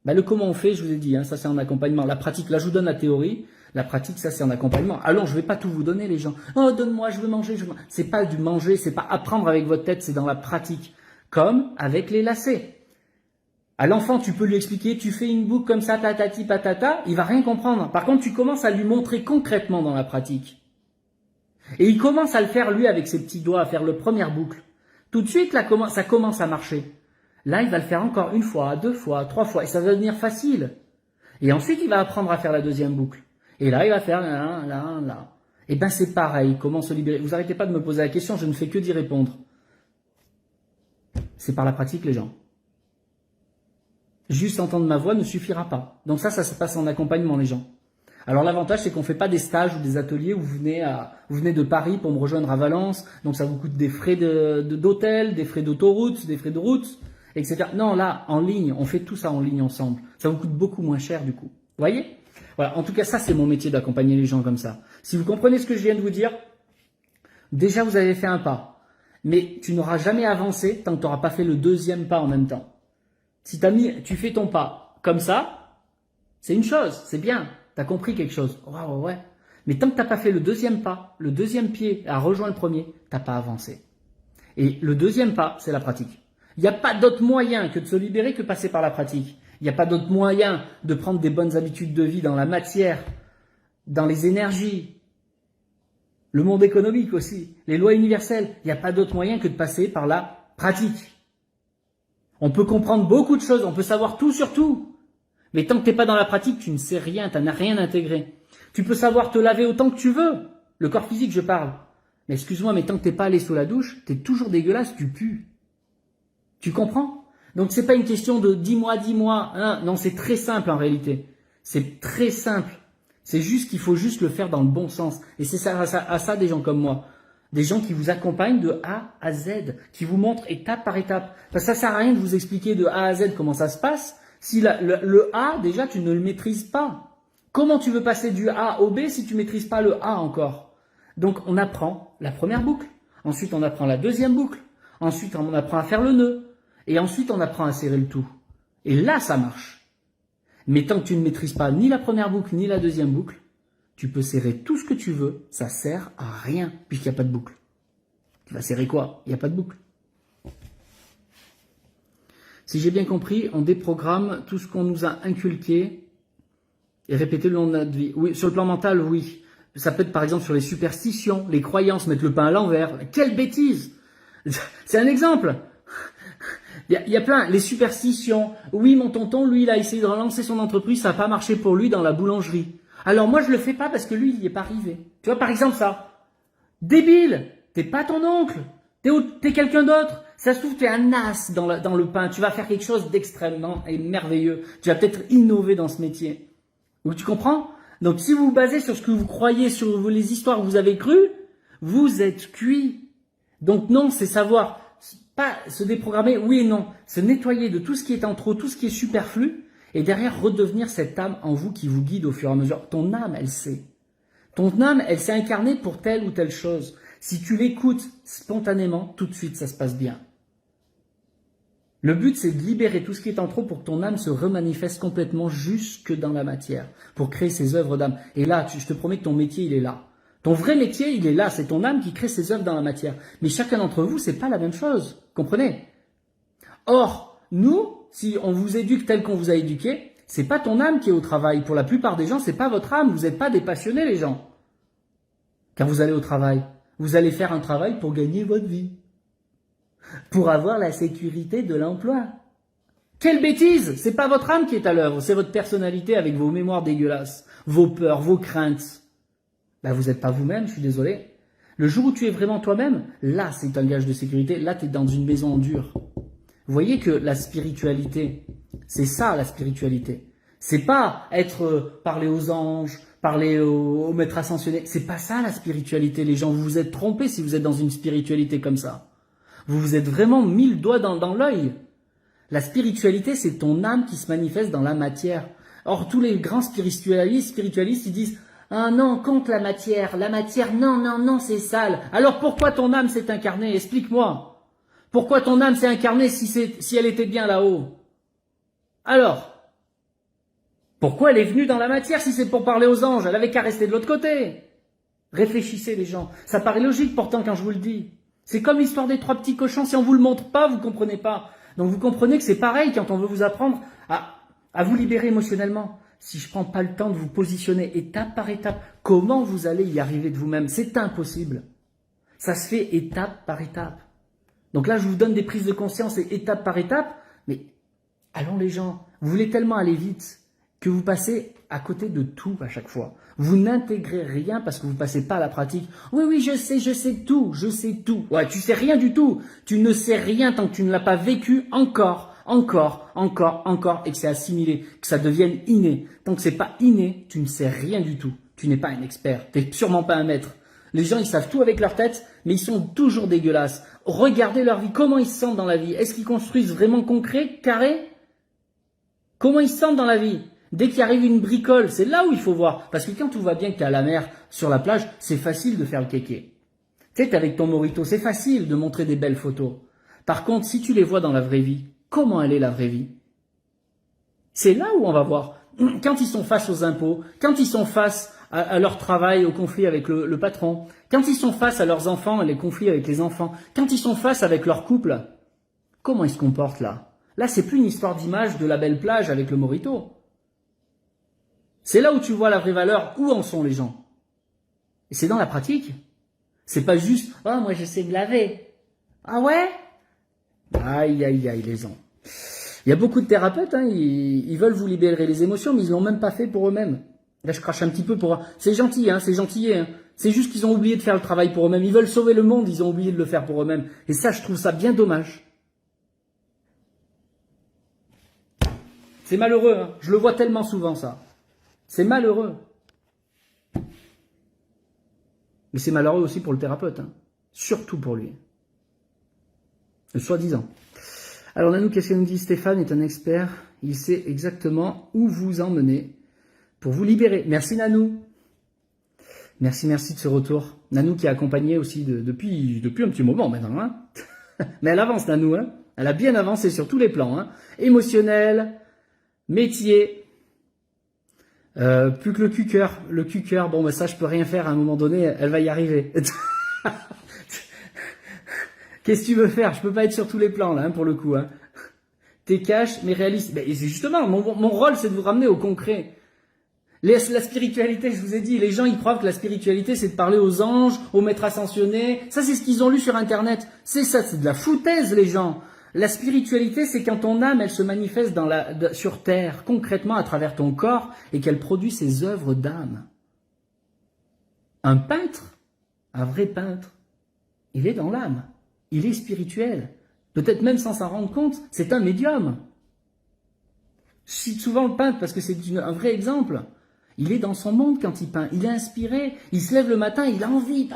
Ben, le comment on fait, je vous ai dit, hein, ça c'est en accompagnement. La pratique, là je vous donne la théorie. La pratique, ça c'est en accompagnement. Alors je vais pas tout vous donner les gens. Oh donne-moi, je veux manger. C'est pas du manger, c'est pas apprendre avec votre tête, c'est dans la pratique. Comme avec les lacets. À l'enfant, tu peux lui expliquer, tu fais une boucle comme ça, tatati patata, il va rien comprendre. Par contre, tu commences à lui montrer concrètement dans la pratique. Et il commence à le faire lui avec ses petits doigts, à faire le première boucle. Tout de suite, là, ça commence à marcher. Là, il va le faire encore une fois, 2 fois, 3 fois, et ça va devenir facile. Et ensuite, il va apprendre à faire la deuxième boucle. Et là, il va faire là, là, là. Et ben, c'est pareil, comment se libérer. Vous arrêtez pas de me poser la question, je ne fais que d'y répondre. C'est par la pratique, les gens. Juste entendre ma voix ne suffira pas. Donc ça se passe en accompagnement, les gens. Alors l'avantage, c'est qu'on fait pas des stages ou des ateliers où vous venez de Paris pour me rejoindre à Valence. Donc ça vous coûte des frais d'hôtel, des frais d'autoroute, des frais de route, etc. Non, là, en ligne, on fait tout ça en ligne ensemble. Ça vous coûte beaucoup moins cher du coup. Vous voyez? Voilà. En tout cas, ça, c'est mon métier d'accompagner les gens comme ça. Si vous comprenez ce que je viens de vous dire, déjà, vous avez fait un pas. Mais tu n'auras jamais avancé tant que tu n'auras pas fait le deuxième pas en même temps. Si tu fais ton pas comme ça, c'est une chose, c'est bien, tu as compris quelque chose. Waouh, ouais. Mais tant que tu n'as pas fait le deuxième pas, le deuxième pied a rejoint le premier, tu n'as pas avancé. Et le deuxième pas, c'est la pratique. Il n'y a pas d'autre moyen que de se libérer que passer par la pratique. Il n'y a pas d'autre moyen de prendre des bonnes habitudes de vie dans la matière, dans les énergies, le monde économique aussi, les lois universelles. Il n'y a pas d'autre moyen que de passer par la pratique. On peut comprendre beaucoup de choses, on peut savoir tout sur tout. Mais tant que tu n'es pas dans la pratique, tu ne sais rien, tu n'as rien intégré. Tu peux savoir te laver autant que tu veux. Le corps physique, je parle. Mais excuse-moi, mais tant que tu n'es pas allé sous la douche, tu es toujours dégueulasse, tu pues. Tu comprends? Donc c'est pas une question de dis-moi, hein. Non, c'est très simple en réalité. C'est très simple. C'est juste qu'il faut juste le faire dans le bon sens. Et c'est ça, à ça des gens comme moi. Des gens qui vous accompagnent de A à Z, qui vous montrent étape par étape. Parce que ça sert à rien de vous expliquer de A à Z comment ça se passe, si le A, déjà, tu ne le maîtrises pas. Comment tu veux passer du A au B si tu ne maîtrises pas le A encore? Donc, on apprend la première boucle. Ensuite, on apprend la deuxième boucle. Ensuite, on apprend à faire le nœud. Et ensuite, on apprend à serrer le tout. Et là, ça marche. Mais tant que tu ne maîtrises pas ni la première boucle, ni la deuxième boucle, tu peux serrer tout ce que tu veux, ça sert à rien, puisqu'il n'y a pas de boucle. Tu vas serrer quoi? Il n'y a pas de boucle. Si j'ai bien compris, on déprogramme tout ce qu'on nous a inculqué et répété le long de notre vie. Oui, sur le plan mental, oui. Ça peut être par exemple sur les superstitions, les croyances, mettre le pain à l'envers. Quelle bêtise! C'est un exemple. Il y a plein, les superstitions. Oui, mon tonton, lui, il a essayé de relancer son entreprise, ça n'a pas marché pour lui dans la boulangerie. Alors moi, je le fais pas parce que lui, il n'y est pas arrivé. Tu vois, par exemple, ça. Débile! T'es pas ton oncle. T'es quelqu'un d'autre. Ça se trouve, t'es un as dans le pain. Tu vas faire quelque chose d'extrêmement et merveilleux. Tu vas peut-être innover dans ce métier. Donc, tu comprends? Donc, si vous vous basez sur ce que vous croyez, sur les histoires que vous avez crues, vous êtes cuit. Donc, non, c'est savoir, pas se déprogrammer, oui et non. Se nettoyer de tout ce qui est en trop, tout ce qui est superflu. Et derrière, redevenir cette âme en vous qui vous guide au fur et à mesure. Ton âme, elle sait. Ton âme, elle s'est incarnée pour telle ou telle chose. Si tu l'écoutes spontanément, tout de suite, ça se passe bien. Le but, c'est de libérer tout ce qui est en trop pour que ton âme se remanifeste complètement jusque dans la matière, pour créer ses œuvres d'âme. Et là, je te promets que ton métier, il est là. Ton vrai métier, il est là. C'est ton âme qui crée ses œuvres dans la matière. Mais chacun d'entre vous, c'est pas la même chose. Comprenez? Or, nous, si on vous éduque tel qu'on vous a éduqué, c'est pas ton âme qui est au travail. Pour la plupart des gens, c'est pas votre âme. Vous n'êtes pas des passionnés, les gens. Quand vous allez au travail, vous allez faire un travail pour gagner votre vie. Pour avoir la sécurité de l'emploi. Quelle bêtise! C'est pas votre âme qui est à l'œuvre, c'est votre personnalité avec vos mémoires dégueulasses, vos peurs, vos craintes. Là, vous n'êtes pas vous-même, je suis désolé. Le jour où tu es vraiment toi-même, là, c'est un gage de sécurité. Là, tu es dans une maison en dur. Vous voyez que la spiritualité, c'est ça la spiritualité. C'est pas parler aux anges, parler au maître ascensionné. C'est pas ça la spiritualité, les gens. Vous vous êtes trompés si vous êtes dans une spiritualité comme ça. Vous vous êtes vraiment mis le doigt dans l'œil. La spiritualité, c'est ton âme qui se manifeste dans la matière. Or, tous les grands spiritualistes, ils disent « Ah non, contre la matière, non, non, non, c'est sale. » Alors pourquoi ton âme s'est incarnée? Explique-moi. Pourquoi ton âme s'est incarnée si elle était bien là-haut? Alors, pourquoi elle est venue dans la matière si c'est pour parler aux anges? Elle avait qu'à rester de l'autre côté. Réfléchissez les gens. Ça paraît logique pourtant quand je vous le dis. C'est comme l'histoire des 3 petits cochons. Si on vous le montre pas, vous comprenez pas. Donc vous comprenez que c'est pareil quand on veut vous apprendre à vous libérer émotionnellement. Si je prends pas le temps de vous positionner étape par étape, comment vous allez y arriver de vous-même? C'est impossible. Ça se fait étape par étape. Donc là, je vous donne des prises de conscience et étape par étape, mais allons les gens, vous voulez tellement aller vite que vous passez à côté de tout à chaque fois. Vous n'intégrez rien parce que vous ne passez pas à la pratique. Oui, oui, je sais tout, je sais tout. Ouais, tu sais rien du tout. Tu ne sais rien tant que tu ne l'as pas vécu encore, et que c'est assimilé, que ça devienne inné. Tant que c'est pas inné, tu ne sais rien du tout. Tu n'es pas un expert, tu n'es sûrement pas un maître. Les gens, ils savent tout avec leur tête, mais ils sont toujours dégueulasses. Regardez leur vie, comment ils se sentent dans la vie. Est-ce qu'ils construisent vraiment concret, carré? Comment ils se sentent dans la vie? Dès qu'il arrive une bricole, c'est là où il faut voir. Parce que quand tout va bien, que tu es à la mer, sur la plage, c'est facile de faire le kéké. Tu sais, t'es avec ton morito, c'est facile de montrer des belles photos. Par contre, si tu les vois dans la vraie vie, comment elle est la vraie vie? C'est là où on va voir. Quand ils sont face aux impôts, quand ils sont face à leur travail, au conflit avec le patron, quand ils sont face à leurs enfants, les conflits avec les enfants, quand ils sont face avec leur couple, comment ils se comportent là? Là, c'est plus une histoire d'image de la belle plage avec le morito. C'est là où tu vois la vraie valeur, où en sont les gens. Et c'est dans la pratique. C'est pas juste « Oh, moi je sais me laver ». Ah ouais? Aïe, aïe, aïe, les gens. Il y a beaucoup de thérapeutes, hein, ils veulent vous libérer les émotions, mais ils l'ont même pas fait pour eux-mêmes. Là, je crache un petit peu pour... C'est gentil, hein, c'est gentillé. Hein. C'est juste qu'ils ont oublié de faire le travail pour eux-mêmes. Ils veulent sauver le monde, ils ont oublié de le faire pour eux-mêmes. Et ça, je trouve ça bien dommage. C'est malheureux, hein. Je le vois tellement souvent, ça. C'est malheureux. Mais c'est malheureux aussi pour le thérapeute. Hein. Surtout pour lui. Soi-disant. Alors Nanou, qu'est-ce qu'elle nous dit? Stéphane est un expert. Il sait exactement où vous emmener pour vous libérer. Merci Nanou. Merci de ce retour. Nanou qui est accompagnée aussi depuis un petit moment maintenant. Hein. Mais elle avance Nanou. Hein. Elle a bien avancé sur tous les plans. Hein. Émotionnel, métier, plus que le cul-cœur. Le cul-cœur, bon ben ça je peux rien faire à un moment donné, elle va y arriver. Qu'est-ce que tu veux faire? Je peux pas être sur tous les plans là, hein, pour le coup. Hein. T'es cash, mais réaliste. Ben, c'est justement, mon rôle c'est de vous ramener au concret. La spiritualité, je vous ai dit, les gens ils croient que la spiritualité c'est de parler aux anges, aux maîtres ascensionnés. Ça c'est ce qu'ils ont lu sur internet. C'est ça, c'est de la foutaise les gens. La spiritualité c'est quand ton âme elle se manifeste sur terre, concrètement à travers ton corps et qu'elle produit ses œuvres d'âme. Un peintre, un vrai peintre, il est dans l'âme. Il est spirituel. Peut-être même sans s'en rendre compte, c'est un médium. Je cite souvent le peintre parce que c'est un vrai exemple. Il est dans son monde quand il peint. Il est inspiré. Il se lève le matin, il a envie.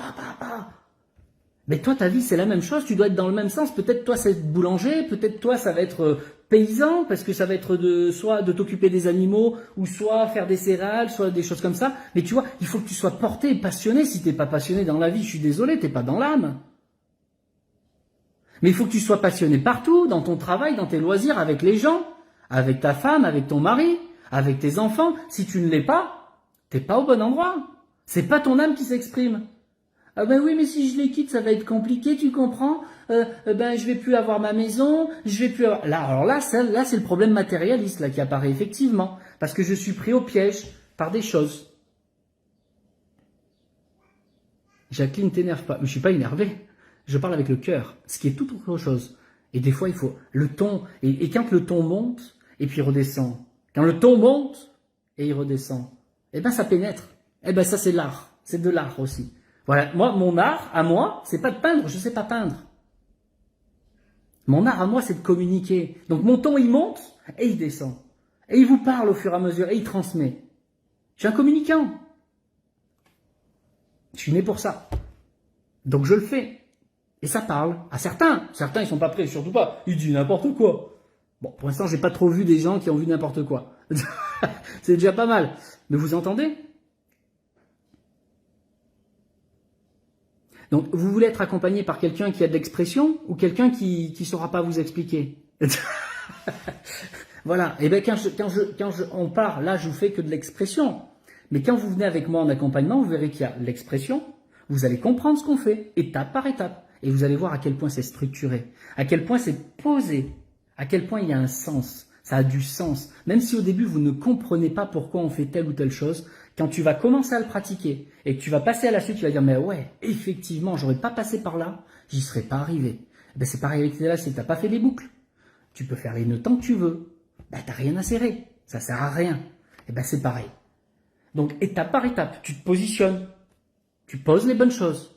Mais toi, ta vie, c'est la même chose. Tu dois être dans le même sens. Peut-être toi, c'est boulanger. Peut-être toi, ça va être paysan parce que ça va être soit de t'occuper des animaux ou soit faire des céréales, soit des choses comme ça. Mais tu vois, il faut que tu sois porté, passionné. Si t'es pas passionné dans la vie, je suis désolé, t'es pas dans l'âme. Mais il faut que tu sois passionné partout, dans ton travail, dans tes loisirs, avec les gens, avec ta femme, avec ton mari, avec tes enfants. Si tu ne l'es pas, t'es pas au bon endroit. C'est pas ton âme qui s'exprime. Ah ben oui, mais si je les quitte, ça va être compliqué, tu comprends? Ben je vais plus avoir ma maison, je vais plus avoir... Là, c'est le problème matérialiste là qui apparaît effectivement, parce que je suis pris au piège par des choses. Jacqueline, t'énerve pas. Mais je suis pas énervé. Je parle avec le cœur, ce qui est tout autre chose. Et des fois, il faut le ton. Et quand le ton monte, et puis redescend. Quand le ton monte, et il redescend. Eh ben, ça pénètre. Eh ben, ça, c'est l'art. C'est de l'art aussi. Voilà. Moi, mon art, à moi, c'est pas de peindre. Je sais pas peindre. Mon art, à moi, c'est de communiquer. Donc, mon ton, il monte, et il descend. Et il vous parle au fur et à mesure, et il transmet. Je suis un communicant. Je suis né pour ça. Donc je le fais. Et ça parle à certains. Certains, ils sont pas prêts, surtout pas. Ils disent n'importe quoi. Bon, pour l'instant, j'ai pas trop vu des gens qui ont vu n'importe quoi. C'est déjà pas mal. Mais vous entendez? Donc, vous voulez être accompagné par quelqu'un qui a de l'expression ou quelqu'un qui saura pas vous expliquer? Voilà. Et bien, on part, là, je vous fais que de l'expression. Mais quand vous venez avec moi en accompagnement, vous verrez qu'il y a l'expression. Vous allez comprendre ce qu'on fait, étape par étape. Et vous allez voir à quel point c'est structuré, à quel point c'est posé, à quel point il y a un sens. Ça a du sens. Même si au début, vous ne comprenez pas pourquoi on fait telle ou telle chose, quand tu vas commencer à le pratiquer et que tu vas passer à la suite, tu vas dire, mais ouais, effectivement, j'aurais pas passé par là, j'y serais pas arrivé. Ben, c'est pareil avec tes lacets, t'as pas fait les boucles. Tu peux faire les nœuds tant que tu veux. Ben, t'as rien à serrer. Ça sert à rien. Et ben, c'est pareil. Donc, étape par étape, tu te positionnes. Tu poses les bonnes choses.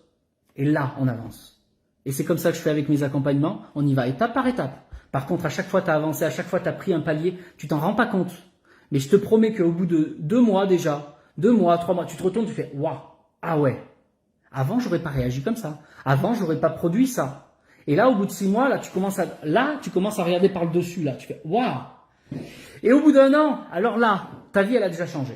Et là, on avance. Et c'est comme ça que je fais avec mes accompagnements. On y va étape par étape. Par contre, à chaque fois, tu as avancé, à chaque fois, tu as pris un palier. Tu t'en rends pas compte. Mais je te promets qu'au bout de 2 mois déjà, 2 mois, 3 mois, tu te retournes, tu fais « Waouh, ah ouais, avant, j'aurais pas réagi comme ça. Avant, j'aurais pas produit ça. » Et là, au bout de 6 mois, là, tu commences à regarder par le dessus. Là, tu fais « Waouh !» Et au bout d'1 an, alors là, ta vie, elle a déjà changé.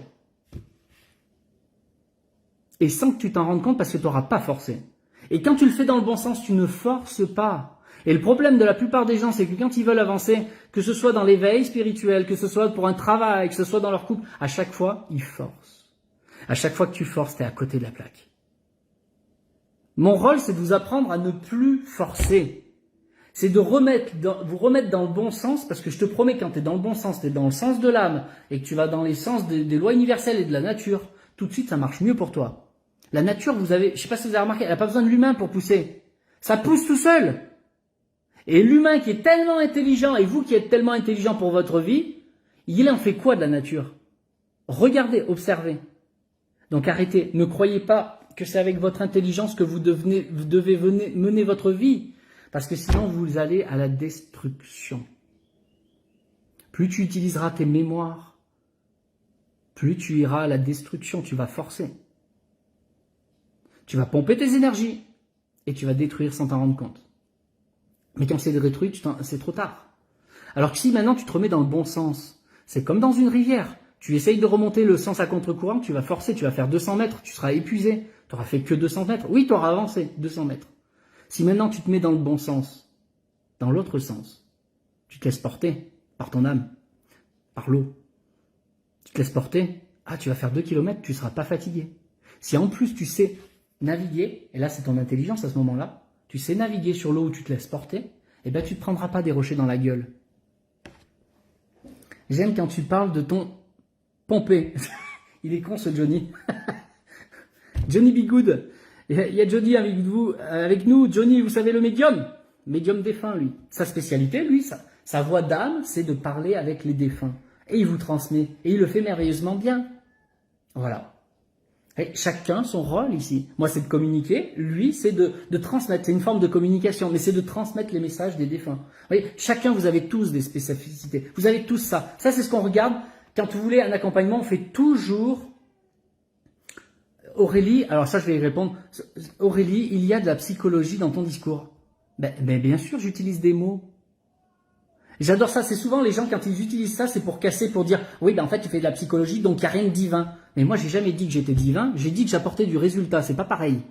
Et sans que tu t'en rendes compte parce que tu n'auras pas forcé. Et quand tu le fais dans le bon sens, tu ne forces pas. Et le problème de la plupart des gens, c'est que quand ils veulent avancer, que ce soit dans l'éveil spirituel, que ce soit pour un travail, que ce soit dans leur couple, à chaque fois, ils forcent. À chaque fois que tu forces, tu es à côté de la plaque. Mon rôle, c'est de vous apprendre à ne plus forcer. C'est de vous remettre dans le bon sens, parce que je te promets, quand tu es dans le bon sens, tu es dans le sens de l'âme, et que tu vas dans les sens des lois universelles et de la nature, tout de suite, ça marche mieux pour toi. La nature, je sais pas si vous avez remarqué, elle n'a pas besoin de l'humain pour pousser. Ça pousse tout seul. Et l'humain qui est tellement intelligent, et vous qui êtes tellement intelligent pour votre vie, il en fait quoi de la nature? Regardez, observez. Donc arrêtez, ne croyez pas que c'est avec votre intelligence que vous devez mener votre vie. Parce que sinon, vous allez à la destruction. Plus tu utiliseras tes mémoires, plus tu iras à la destruction, tu vas forcer. Tu vas pomper tes énergies et tu vas détruire sans t'en rendre compte. Mais quand c'est détruit, c'est trop tard. Alors que si maintenant tu te remets dans le bon sens, c'est comme dans une rivière. Tu essayes de remonter le sens à contre-courant, tu vas forcer, tu vas faire 200 mètres, tu seras épuisé. Tu n'auras fait que 200 mètres. Oui, tu auras avancé 200 mètres. Si maintenant tu te mets dans le bon sens, dans l'autre sens, tu te laisses porter par ton âme, par l'eau. Tu te laisses porter, tu vas faire 2 kilomètres, tu ne seras pas fatigué. Si en plus tu sais naviguer, et là c'est ton intelligence à ce moment-là, tu sais naviguer sur l'eau où tu te laisses porter, eh ben tu ne te prendras pas des rochers dans la gueule. J'aime quand tu parles de ton pompé. Il est con ce Johnny. Johnny Be Good. Il y a Johnny avec nous. Johnny, vous savez, le médium. Médium défunt, lui. Sa spécialité, lui, sa voix d'âme, c'est de parler avec les défunts. Et il vous transmet. Et il le fait merveilleusement bien. Voilà. Et chacun son rôle ici. Moi, c'est de communiquer. Lui, c'est de transmettre. C'est une forme de communication, mais c'est de transmettre les messages des défunts. Vous voyez, chacun, vous avez tous des spécificités. Vous avez tous ça. Ça, c'est ce qu'on regarde. Quand vous voulez un accompagnement, on fait toujours... Aurélie, alors ça, je vais y répondre. Aurélie, il y a de la psychologie dans ton discours. Ben bien sûr, j'utilise des mots. J'adore ça. C'est souvent les gens, quand ils utilisent ça, c'est pour casser, pour dire, oui, en fait, tu fais de la psychologie, donc il n'y a rien de divin. Mais moi, j'ai jamais dit que j'étais divin. J'ai dit que j'apportais du résultat. C'est pas pareil. Vous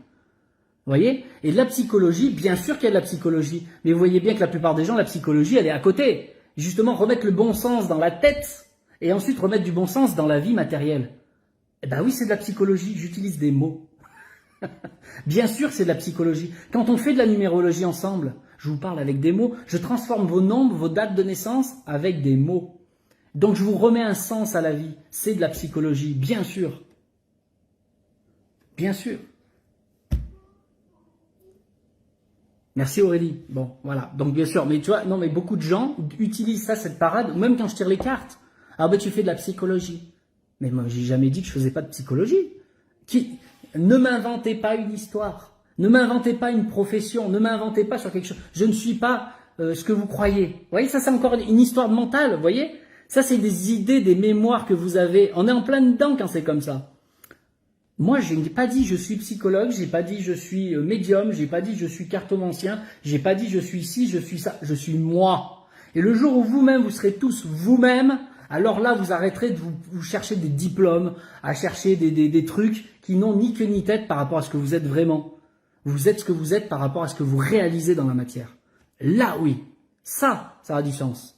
voyez? Et de la psychologie, bien sûr qu'il y a de la psychologie. Mais vous voyez bien que la plupart des gens, la psychologie, elle est à côté. Justement, remettre le bon sens dans la tête et ensuite remettre du bon sens dans la vie matérielle. Eh ben oui, c'est de la psychologie. J'utilise des mots. Bien sûr, c'est de la psychologie. Quand on fait de la numérologie ensemble, je vous parle avec des mots. Je transforme vos nombres, vos dates de naissance avec des mots. Donc, je vous remets un sens à la vie. C'est de la psychologie, bien sûr. Bien sûr. Merci Aurélie. Bon, voilà. Donc, bien sûr. Mais tu vois, non, mais beaucoup de gens utilisent ça, cette parade, même quand je tire les cartes. Ah ben, tu fais de la psychologie. Mais moi, j'ai jamais dit que je faisais pas de psychologie. Ne m'inventez pas une histoire. Ne m'inventez pas une profession. Ne m'inventez pas sur quelque chose. Je ne suis pas ce que vous croyez. Vous voyez, ça, c'est encore une histoire mentale. Vous voyez? Ça, c'est des idées, des mémoires que vous avez. On est en plein dedans quand c'est comme ça. Moi, je n'ai pas dit je suis psychologue, j'ai pas dit je suis médium, j'ai pas dit je suis cartomancien, j'ai pas dit je suis ci, je suis ça, je suis moi. Et le jour où vous-même, vous serez tous vous-même, alors là, vous arrêterez de vous chercher des diplômes, à chercher des trucs qui n'ont ni queue ni tête par rapport à ce que vous êtes vraiment. Vous êtes ce que vous êtes par rapport à ce que vous réalisez dans la matière. Là, oui, ça aura du sens.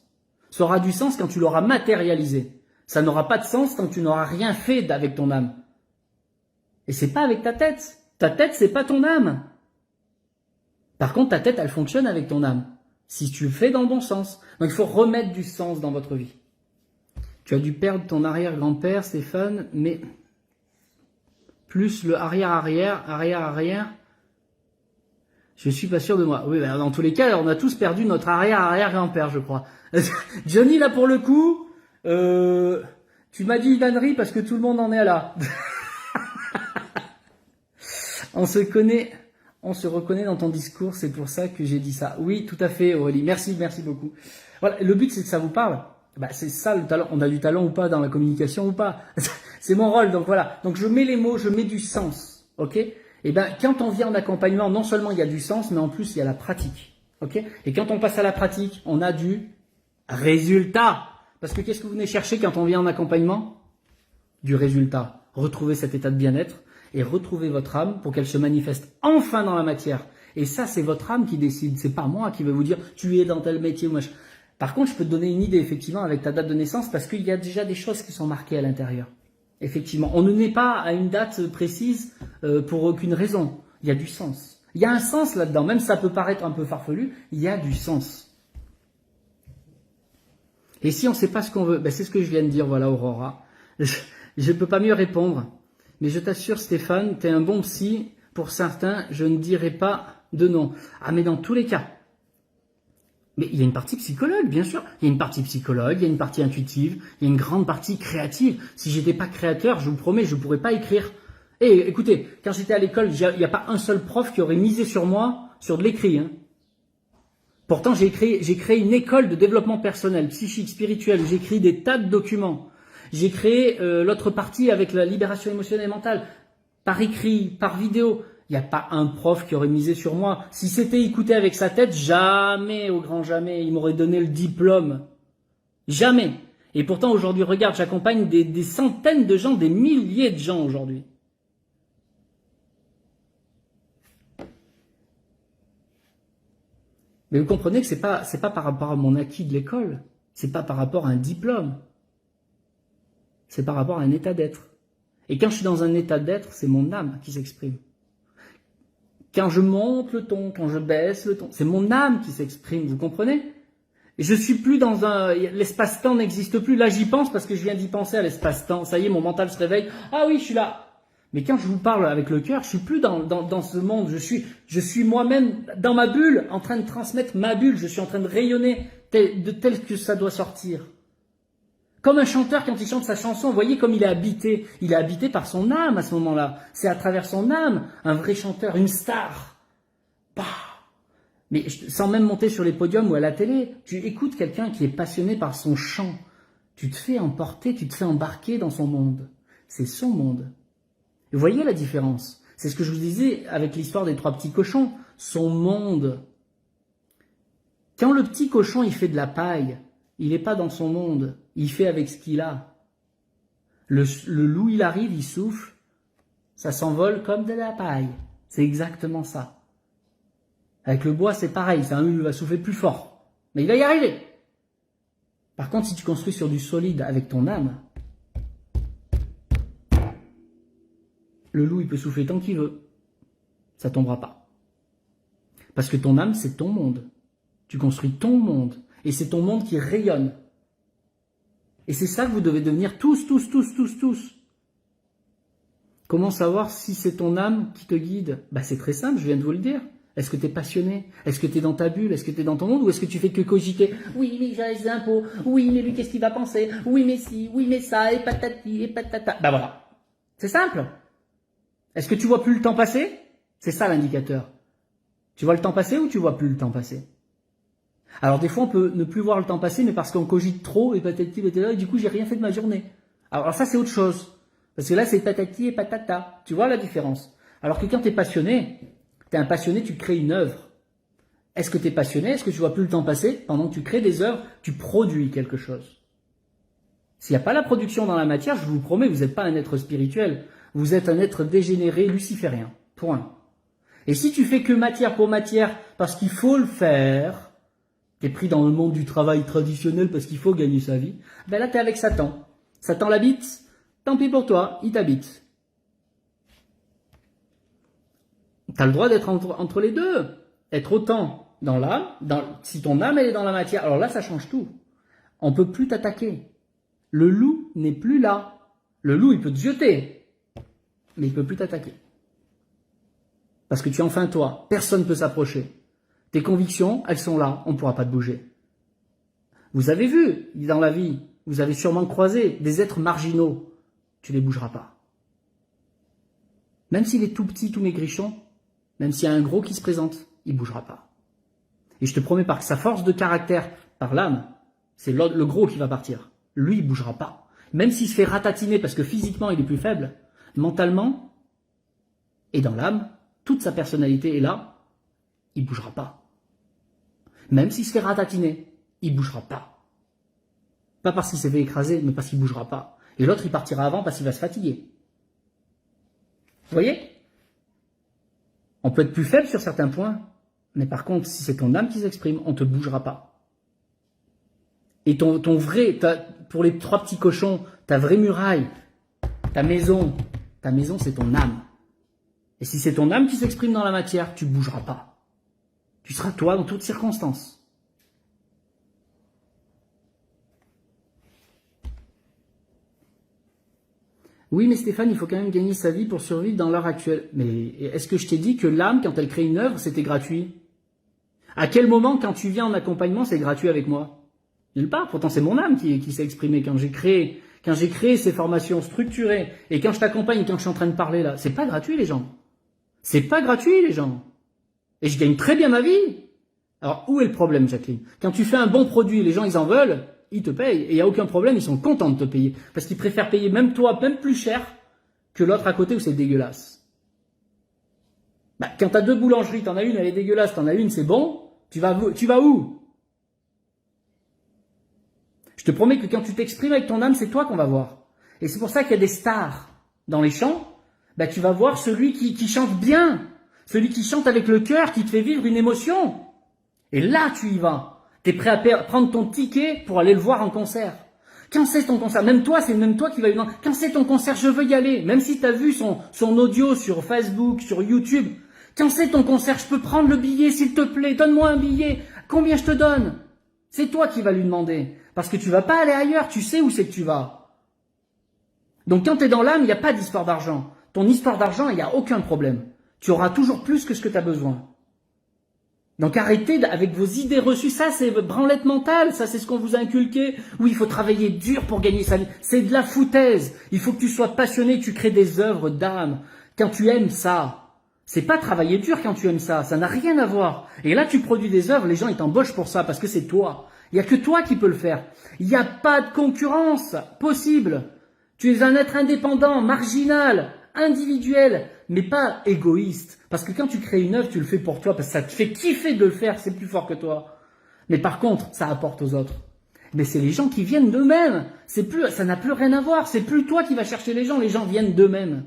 Ça aura du sens quand tu l'auras matérialisé. Ça n'aura pas de sens tant que tu n'auras rien fait avec ton âme. Et c'est pas avec ta tête. Ta tête, c'est pas ton âme. Par contre, ta tête, elle fonctionne avec ton âme. Si tu le fais dans le bon sens. Donc, il faut remettre du sens dans votre vie. Tu as dû perdre ton arrière-grand-père, Stéphane, mais plus le arrière-arrière, je suis pas sûr de moi. Oui, ben, dans tous les cas, on a tous perdu notre arrière-arrière-grand-père, je crois. Johnny, là, pour le coup, tu m'as dit une ânerie parce que tout le monde en est là. On se reconnaît dans ton discours, c'est pour ça que j'ai dit ça. Oui, tout à fait, Aurélie. Merci beaucoup. Voilà, le but, c'est que ça vous parle. Bah, c'est ça le talent. On a du talent ou pas dans la communication ou pas. C'est mon rôle, donc voilà. Donc je mets les mots, je mets du sens, ok? Et ben, quand on vient en accompagnement, non seulement il y a du sens, mais en plus il y a la pratique, ok? Et quand on passe à la pratique, on a du résultat. Parce que qu'est-ce que vous venez chercher quand on vient en accompagnement? Du résultat. Retrouver cet état de bien-être et retrouver votre âme pour qu'elle se manifeste enfin dans la matière. Et ça, c'est votre âme qui décide. C'est pas moi qui vais vous dire tu es dans tel métier ou machin. Par contre, je peux te donner une idée effectivement avec ta date de naissance parce qu'il y a déjà des choses qui sont marquées à l'intérieur. Effectivement, on ne naît pas à une date précise pour aucune raison. Il y a du sens. Il y a un sens là-dedans, même si ça peut paraître un peu farfelu, il y a du sens. Et si on ne sait pas ce qu'on veut, ben c'est ce que je viens de dire, voilà Aurora. Je ne peux pas mieux répondre. Mais je t'assure Stéphane, tu es un bon psy. Pour certains, je ne dirai pas de nom. Ah mais dans tous les cas. Mais il y a une partie psychologue, bien sûr. Il y a une partie psychologue, il y a une partie intuitive, il y a une grande partie créative. Si j'étais pas créateur, je vous promets, je ne pourrais pas écrire. Et écoutez, quand j'étais à l'école, il n'y a pas un seul prof qui aurait misé sur moi, sur de l'écrit. Hein. Pourtant, j'ai créé une école de développement personnel, psychique, spirituel. J'ai écrit des tas de documents. J'ai créé l'autre partie avec la libération émotionnelle et mentale, par écrit, par vidéo. Il n'y a pas un prof qui aurait misé sur moi. Si c'était écouté avec sa tête, jamais, au grand jamais, il m'aurait donné le diplôme. Jamais. Et pourtant, aujourd'hui, regarde, j'accompagne des centaines de gens, des milliers de gens aujourd'hui. Mais vous comprenez que c'est pas par rapport à mon acquis de l'école. C'est pas par rapport à un diplôme. C'est par rapport à un état d'être. Et quand je suis dans un état d'être, c'est mon âme qui s'exprime. Quand je monte le ton, quand je baisse le ton, c'est mon âme qui s'exprime, vous comprenez? Et je suis plus dans l'espace-temps n'existe plus. Là, j'y pense parce que je viens d'y penser à l'espace-temps. Ça y est, mon mental se réveille. Ah oui, je suis là. Mais quand je vous parle avec le cœur, je suis plus dans ce monde. Je suis moi-même dans ma bulle, en train de transmettre ma bulle. Je suis en train de rayonner tel que ça doit sortir. Comme un chanteur, quand il chante sa chanson, vous voyez comme il est habité. Il est habité par son âme à ce moment-là. C'est à travers son âme, un vrai chanteur, une star. Bah. Mais sans même monter sur les podiums ou à la télé, tu écoutes quelqu'un qui est passionné par son chant. Tu te fais emporter, tu te fais embarquer dans son monde. C'est son monde. Vous voyez la différence? C'est ce que je vous disais avec l'histoire des 3 petits cochons. Son monde. Quand le petit cochon, il fait de la paille, il n'est pas dans son monde. Il fait avec ce qu'il a. Le loup, il arrive, il souffle. Ça s'envole comme de la paille. C'est exactement ça. Avec le bois, c'est pareil. Il va souffler plus fort. Mais il va y arriver. Par contre, si tu construis sur du solide avec ton âme, le loup, il peut souffler tant qu'il veut. Ça tombera pas. Parce que ton âme, c'est ton monde. Tu construis ton monde. Et c'est ton monde qui rayonne. Et c'est ça que vous devez devenir tous. Comment savoir si c'est ton âme qui te guide? Bah, c'est très simple, je viens de vous le dire. Est-ce que tu es passionné? Est-ce que tu es dans ta bulle? Est-ce que tu es dans ton monde? Ou est-ce que tu fais que cogiter? Oui, mais j'ai les impôts. Oui, mais lui, qu'est-ce qu'il va penser? Oui, mais si. Oui, mais ça. Et patati, et patata. Bah voilà. C'est simple. Est-ce que tu vois plus le temps passer? C'est ça l'indicateur. Tu vois le temps passer ou tu vois plus le temps passer? Alors des fois on peut ne plus voir le temps passer, mais parce qu'on cogite trop et patati patata, et du coup j'ai rien fait de ma journée. Alors ça c'est autre chose. Parce que là, c'est patati et patata. Tu vois la différence? Alors que quand tu es passionné, tu es un passionné, tu crées une œuvre. Est-ce que tu es passionné? Est-ce que tu vois plus le temps passer? Pendant que tu crées des œuvres, tu produis quelque chose. S'il n'y a pas la production dans la matière, je vous promets, vous n'êtes pas un être spirituel. Vous êtes un être dégénéré, luciférien. Point. Et si tu fais que matière pour matière, parce qu'il faut le faire, tu es pris dans le monde du travail traditionnel parce qu'il faut gagner sa vie, ben là tu es avec Satan. Satan l'habite, tant pis pour toi, il t'habite. Tu as le droit d'être entre les deux. Être autant dans l'âme, si ton âme elle est dans la matière, alors là ça change tout. On ne peut plus t'attaquer. Le loup n'est plus là. Le loup il peut te jeter, mais il ne peut plus t'attaquer. Parce que tu es enfin toi, personne ne peut s'approcher. Tes convictions, elles sont là, on ne pourra pas te bouger. Vous avez vu, dans la vie, vous avez sûrement croisé des êtres marginaux, tu ne les bougeras pas. Même s'il est tout petit, tout maigrichon, même s'il y a un gros qui se présente, il ne bougera pas. Et je te promets par sa force de caractère, par l'âme, c'est le gros qui va partir. Lui, il ne bougera pas. Même s'il se fait ratatiner parce que physiquement, il est plus faible, mentalement et dans l'âme, toute sa personnalité est là, il ne bougera pas. Même s'il se fait ratatiner, il ne bougera pas. Pas parce qu'il s'est fait écraser, mais parce qu'il ne bougera pas. Et l'autre, il partira avant parce qu'il va se fatiguer. Vous voyez? On peut être plus faible sur certains points, mais par contre, si c'est ton âme qui s'exprime, on ne te bougera pas. Et ton vrai, pour les trois petits cochons, ta vraie muraille, ta maison c'est ton âme. Et si c'est ton âme qui s'exprime dans la matière, tu ne bougeras pas. Tu seras toi dans toutes circonstances. Oui, mais Stéphane, il faut quand même gagner sa vie pour survivre dans l'heure actuelle. Mais est-ce que je t'ai dit que l'âme, quand elle crée une œuvre, c'était gratuit? À quel moment, quand tu viens en accompagnement, c'est gratuit avec moi? Nulle part. Pourtant, c'est mon âme qui s'est exprimée quand j'ai créé ces formations structurées. Et quand je t'accompagne, quand je suis en train de parler là, c'est pas gratuit, les gens. C'est pas gratuit, les gens. Et je gagne très bien ma vie. Alors, où est le problème, Jacqueline? Quand tu fais un bon produit, les gens, ils en veulent, ils te payent. Et il n'y a aucun problème, ils sont contents de te payer. Parce qu'ils préfèrent payer même toi, même plus cher, que l'autre à côté où c'est dégueulasse. Bah, quand tu as deux boulangeries, t'en as une, elle est dégueulasse, t'en as une, c'est bon, tu vas où? Je te promets que quand tu t'exprimes avec ton âme, c'est toi qu'on va voir. Et c'est pour ça qu'il y a des stars dans les chants. Bah, tu vas voir celui qui chante bien, celui qui chante avec le cœur, qui te fait vivre une émotion. Et là, tu y vas. Tu es prêt à prendre ton ticket pour aller le voir en concert. Quand c'est ton concert, même toi, c'est même toi qui vas lui demander, quand c'est ton concert, je veux y aller. Même si tu as vu son audio sur Facebook, sur YouTube. Quand c'est ton concert, je peux prendre le billet, s'il te plaît, donne-moi un billet. Combien je te donne? C'est toi qui vas lui demander. Parce que tu vas pas aller ailleurs, tu sais où c'est que tu vas. Donc quand tu es dans l'âme, il n'y a pas d'histoire d'argent. Ton histoire d'argent, il n'y a aucun problème. Tu auras toujours plus que ce que tu as besoin. Donc arrêtez avec vos idées reçues, ça c'est branlette mentale, ça c'est ce qu'on vous a inculqué. Oui, il faut travailler dur pour gagner sa vie. C'est de la foutaise. Il faut que tu sois passionné, que tu crées des œuvres d'âme. Quand tu aimes ça, c'est pas travailler dur quand tu aimes ça, ça n'a rien à voir. Et là tu produis des œuvres, les gens ils t'embauchent pour ça parce que c'est toi. Il n'y a que toi qui peux le faire. Il n'y a pas de concurrence possible. Tu es un être indépendant, marginal, individuel, mais pas égoïste. Parce que quand tu crées une œuvre, tu le fais pour toi, parce que ça te fait kiffer de le faire, c'est plus fort que toi. Mais par contre, ça apporte aux autres. Mais c'est les gens qui viennent d'eux-mêmes. Ça n'a plus rien à voir. C'est plus toi qui vas chercher les gens viennent d'eux-mêmes.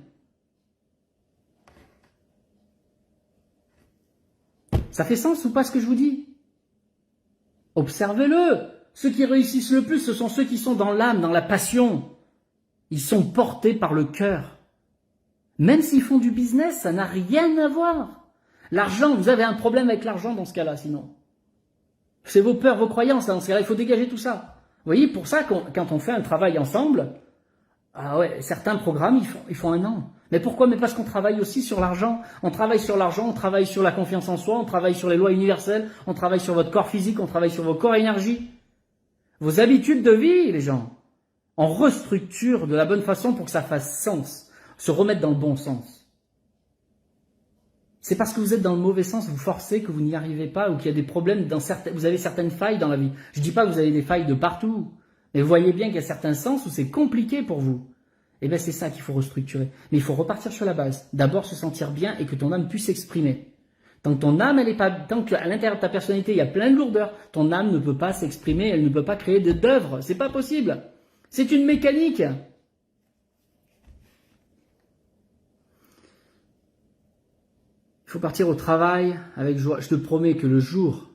Ça fait sens ou pas ce que je vous dis? Observez-le. Ceux qui réussissent le plus, ce sont ceux qui sont dans l'âme, dans la passion. Ils sont portés par le cœur. Même s'ils font du business, ça n'a rien à voir. L'argent, vous avez un problème avec l'argent dans ce cas-là, sinon. C'est vos peurs, vos croyances, dans ce cas-là, il faut dégager tout ça. Vous voyez, pour ça, quand on fait un travail ensemble, ah ouais, certains programmes, ils font 1 an. Mais pourquoi? Mais parce qu'on travaille aussi sur l'argent. On travaille sur l'argent, on travaille sur la confiance en soi, on travaille sur les lois universelles, on travaille sur votre corps physique, on travaille sur vos corps énergie. Vos habitudes de vie, les gens. On restructure de la bonne façon pour que ça fasse sens. Se remettre dans le bon sens. C'est parce que vous êtes dans le mauvais sens, vous forcez que vous n'y arrivez pas ou qu'il y a des problèmes vous avez certaines failles dans la vie. Je dis pas que vous avez des failles de partout, mais vous voyez bien qu'il y a certains sens où c'est compliqué pour vous. Eh bien, c'est ça qu'il faut restructurer. Mais il faut repartir sur la base. D'abord, se sentir bien et que ton âme puisse s'exprimer. Tant que ton âme, elle est pas, tant que à l'intérieur de ta personnalité, il y a plein de lourdeur, ton âme ne peut pas s'exprimer, elle ne peut pas créer d'œuvre. C'est pas possible. C'est une mécanique. Il faut partir au travail avec joie. Je te promets que le jour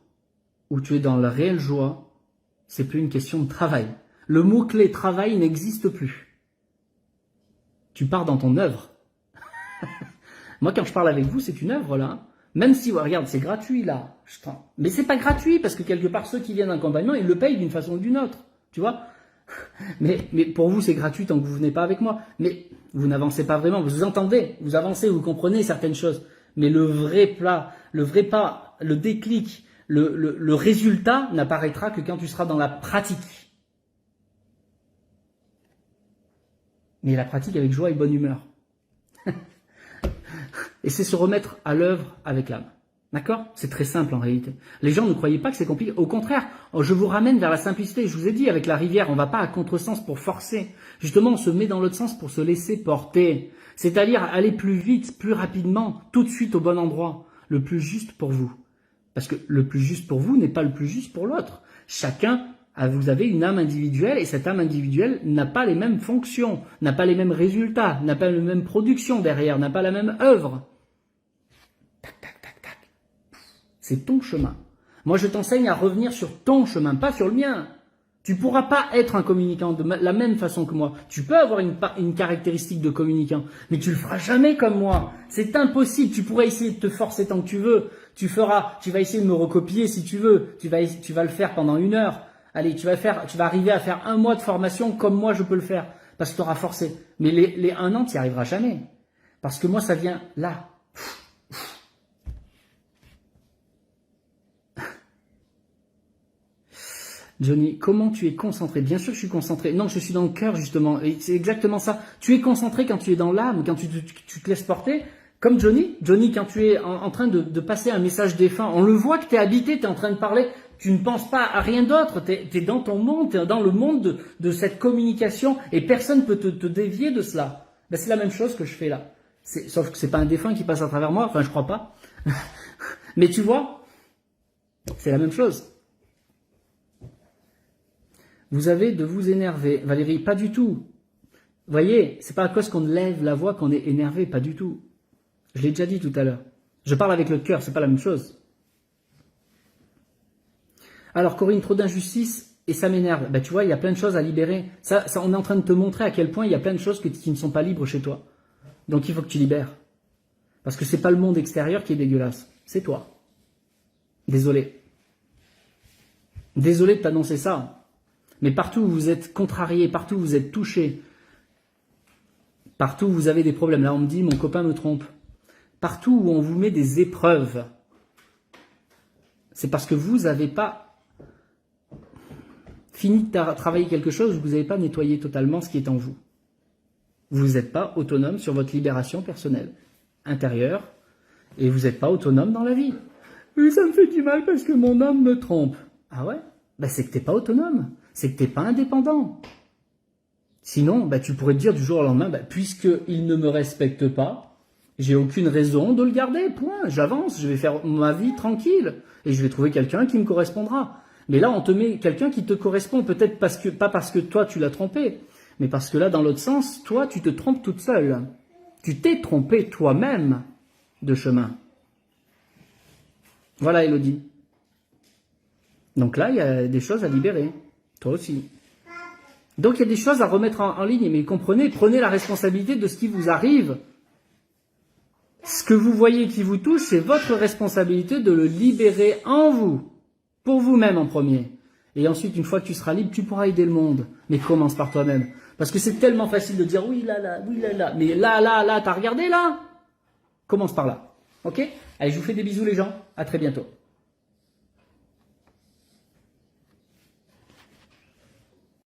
où tu es dans la réelle joie, c'est plus une question de travail. Le mot-clé travail n'existe plus. Tu pars dans ton œuvre. Moi, quand je parle avec vous, c'est une œuvre, là. Même si, regarde, c'est gratuit, là. Mais c'est pas gratuit, parce que quelque part, ceux qui viennent d'accompagnement, ils le payent d'une façon ou d'une autre. Tu vois? Mais pour vous, c'est gratuit tant que vous venez pas avec moi. Mais vous n'avancez pas vraiment. Vous entendez, vous avancez, vous comprenez certaines choses. Mais le vrai plat, le vrai pas, le déclic, le résultat n'apparaîtra que quand tu seras dans la pratique. Mais la pratique avec joie et bonne humeur. Et c'est se remettre à l'œuvre avec l'âme. D'accord? C'est très simple en réalité. Les gens ne croyaient pas que c'est compliqué. Au contraire, je vous ramène vers la simplicité. Je vous ai dit, avec la rivière, on ne va pas à contresens pour forcer. Justement, on se met dans l'autre sens pour se laisser porter. C'est-à-dire aller plus vite, plus rapidement, tout de suite au bon endroit. Le plus juste pour vous. Parce que le plus juste pour vous n'est pas le plus juste pour l'autre. Chacun, vous avez une âme individuelle et cette âme individuelle n'a pas les mêmes fonctions, n'a pas les mêmes résultats, n'a pas la même production derrière, n'a pas la même œuvre. Tac, tac, tac, tac. C'est ton chemin. Moi, je t'enseigne à revenir sur ton chemin, pas sur le mien. Tu ne pourras pas être un communicant de la même façon que moi. Tu peux avoir une caractéristique de communicant, mais tu le feras jamais comme moi. C'est impossible. Tu pourrais essayer de te forcer tant que tu veux. Tu vas essayer de me recopier si tu veux. Tu vas le faire pendant 1 heure. Allez, tu vas arriver à faire 1 mois de formation comme moi je peux le faire. Parce que tu auras forcé. Mais les 1 an, tu n'y arriveras jamais. Parce que moi, ça vient là. Johnny, comment tu es concentré? Bien sûr que je suis concentré. Non, je suis dans le cœur, justement. Et c'est exactement ça. Tu es concentré quand tu es dans l'âme, quand tu te laisses porter. Comme Johnny. Johnny, quand tu es en train de passer un message défunt, on le voit que tu es habité, tu es en train de parler. Tu ne penses pas à rien d'autre. Tu es dans ton monde, tu es dans le monde de cette communication et personne ne peut te dévier de cela. Ben, c'est la même chose que je fais là. Sauf que c'est pas un défunt qui passe à travers moi. Enfin, je crois pas. Mais tu vois, c'est la même chose. Vous avez de vous énerver. Valérie, pas du tout. Vous voyez, c'est pas à cause qu'on lève la voix qu'on est énervé, pas du tout. Je l'ai déjà dit tout à l'heure. Je parle avec le cœur, c'est pas la même chose. Alors Corinne, trop d'injustice et ça m'énerve. Ben, tu vois, il y a plein de choses à libérer. Ça, on est en train de te montrer à quel point il y a plein de choses qui ne sont pas libres chez toi. Donc il faut que tu libères. Parce que c'est pas le monde extérieur qui est dégueulasse. C'est toi. Désolé. Désolé de t'annoncer ça. Mais partout où vous êtes contrarié, partout où vous êtes touché, partout où vous avez des problèmes, là on me dit mon copain me trompe, partout où on vous met des épreuves, c'est parce que vous n'avez pas fini de travailler quelque chose, vous n'avez pas nettoyé totalement ce qui est en vous. Vous n'êtes pas autonome sur votre libération personnelle, intérieure, et vous n'êtes pas autonome dans la vie. Mais ça me fait du mal parce que mon homme me trompe. Ah ouais? Ben c'est que tu n'es pas autonome. C'est que tu n'es pas indépendant. Sinon, tu pourrais te dire du jour au lendemain, puisqu'il ne me respecte pas, j'ai aucune raison de le garder, point. J'avance, je vais faire ma vie tranquille et je vais trouver quelqu'un qui me correspondra. Mais là, on te met quelqu'un qui te correspond, peut-être pas parce que toi, tu l'as trompé, mais parce que là, dans l'autre sens, toi, tu te trompes toute seule. Tu t'es trompé toi-même de chemin. Voilà, Elodie. Donc là, il y a des choses à libérer. Toi aussi. Donc il y a des choses à remettre en ligne, mais comprenez, prenez la responsabilité de ce qui vous arrive. Ce que vous voyez qui vous touche, c'est votre responsabilité de le libérer en vous, pour vous-même en premier. Et ensuite, une fois que tu seras libre, tu pourras aider le monde. Mais commence par toi-même. Parce que c'est tellement facile de dire oui là, oui là. Mais là, t'as regardé là? Commence par là. Ok? Allez, je vous fais des bisous les gens. À très bientôt.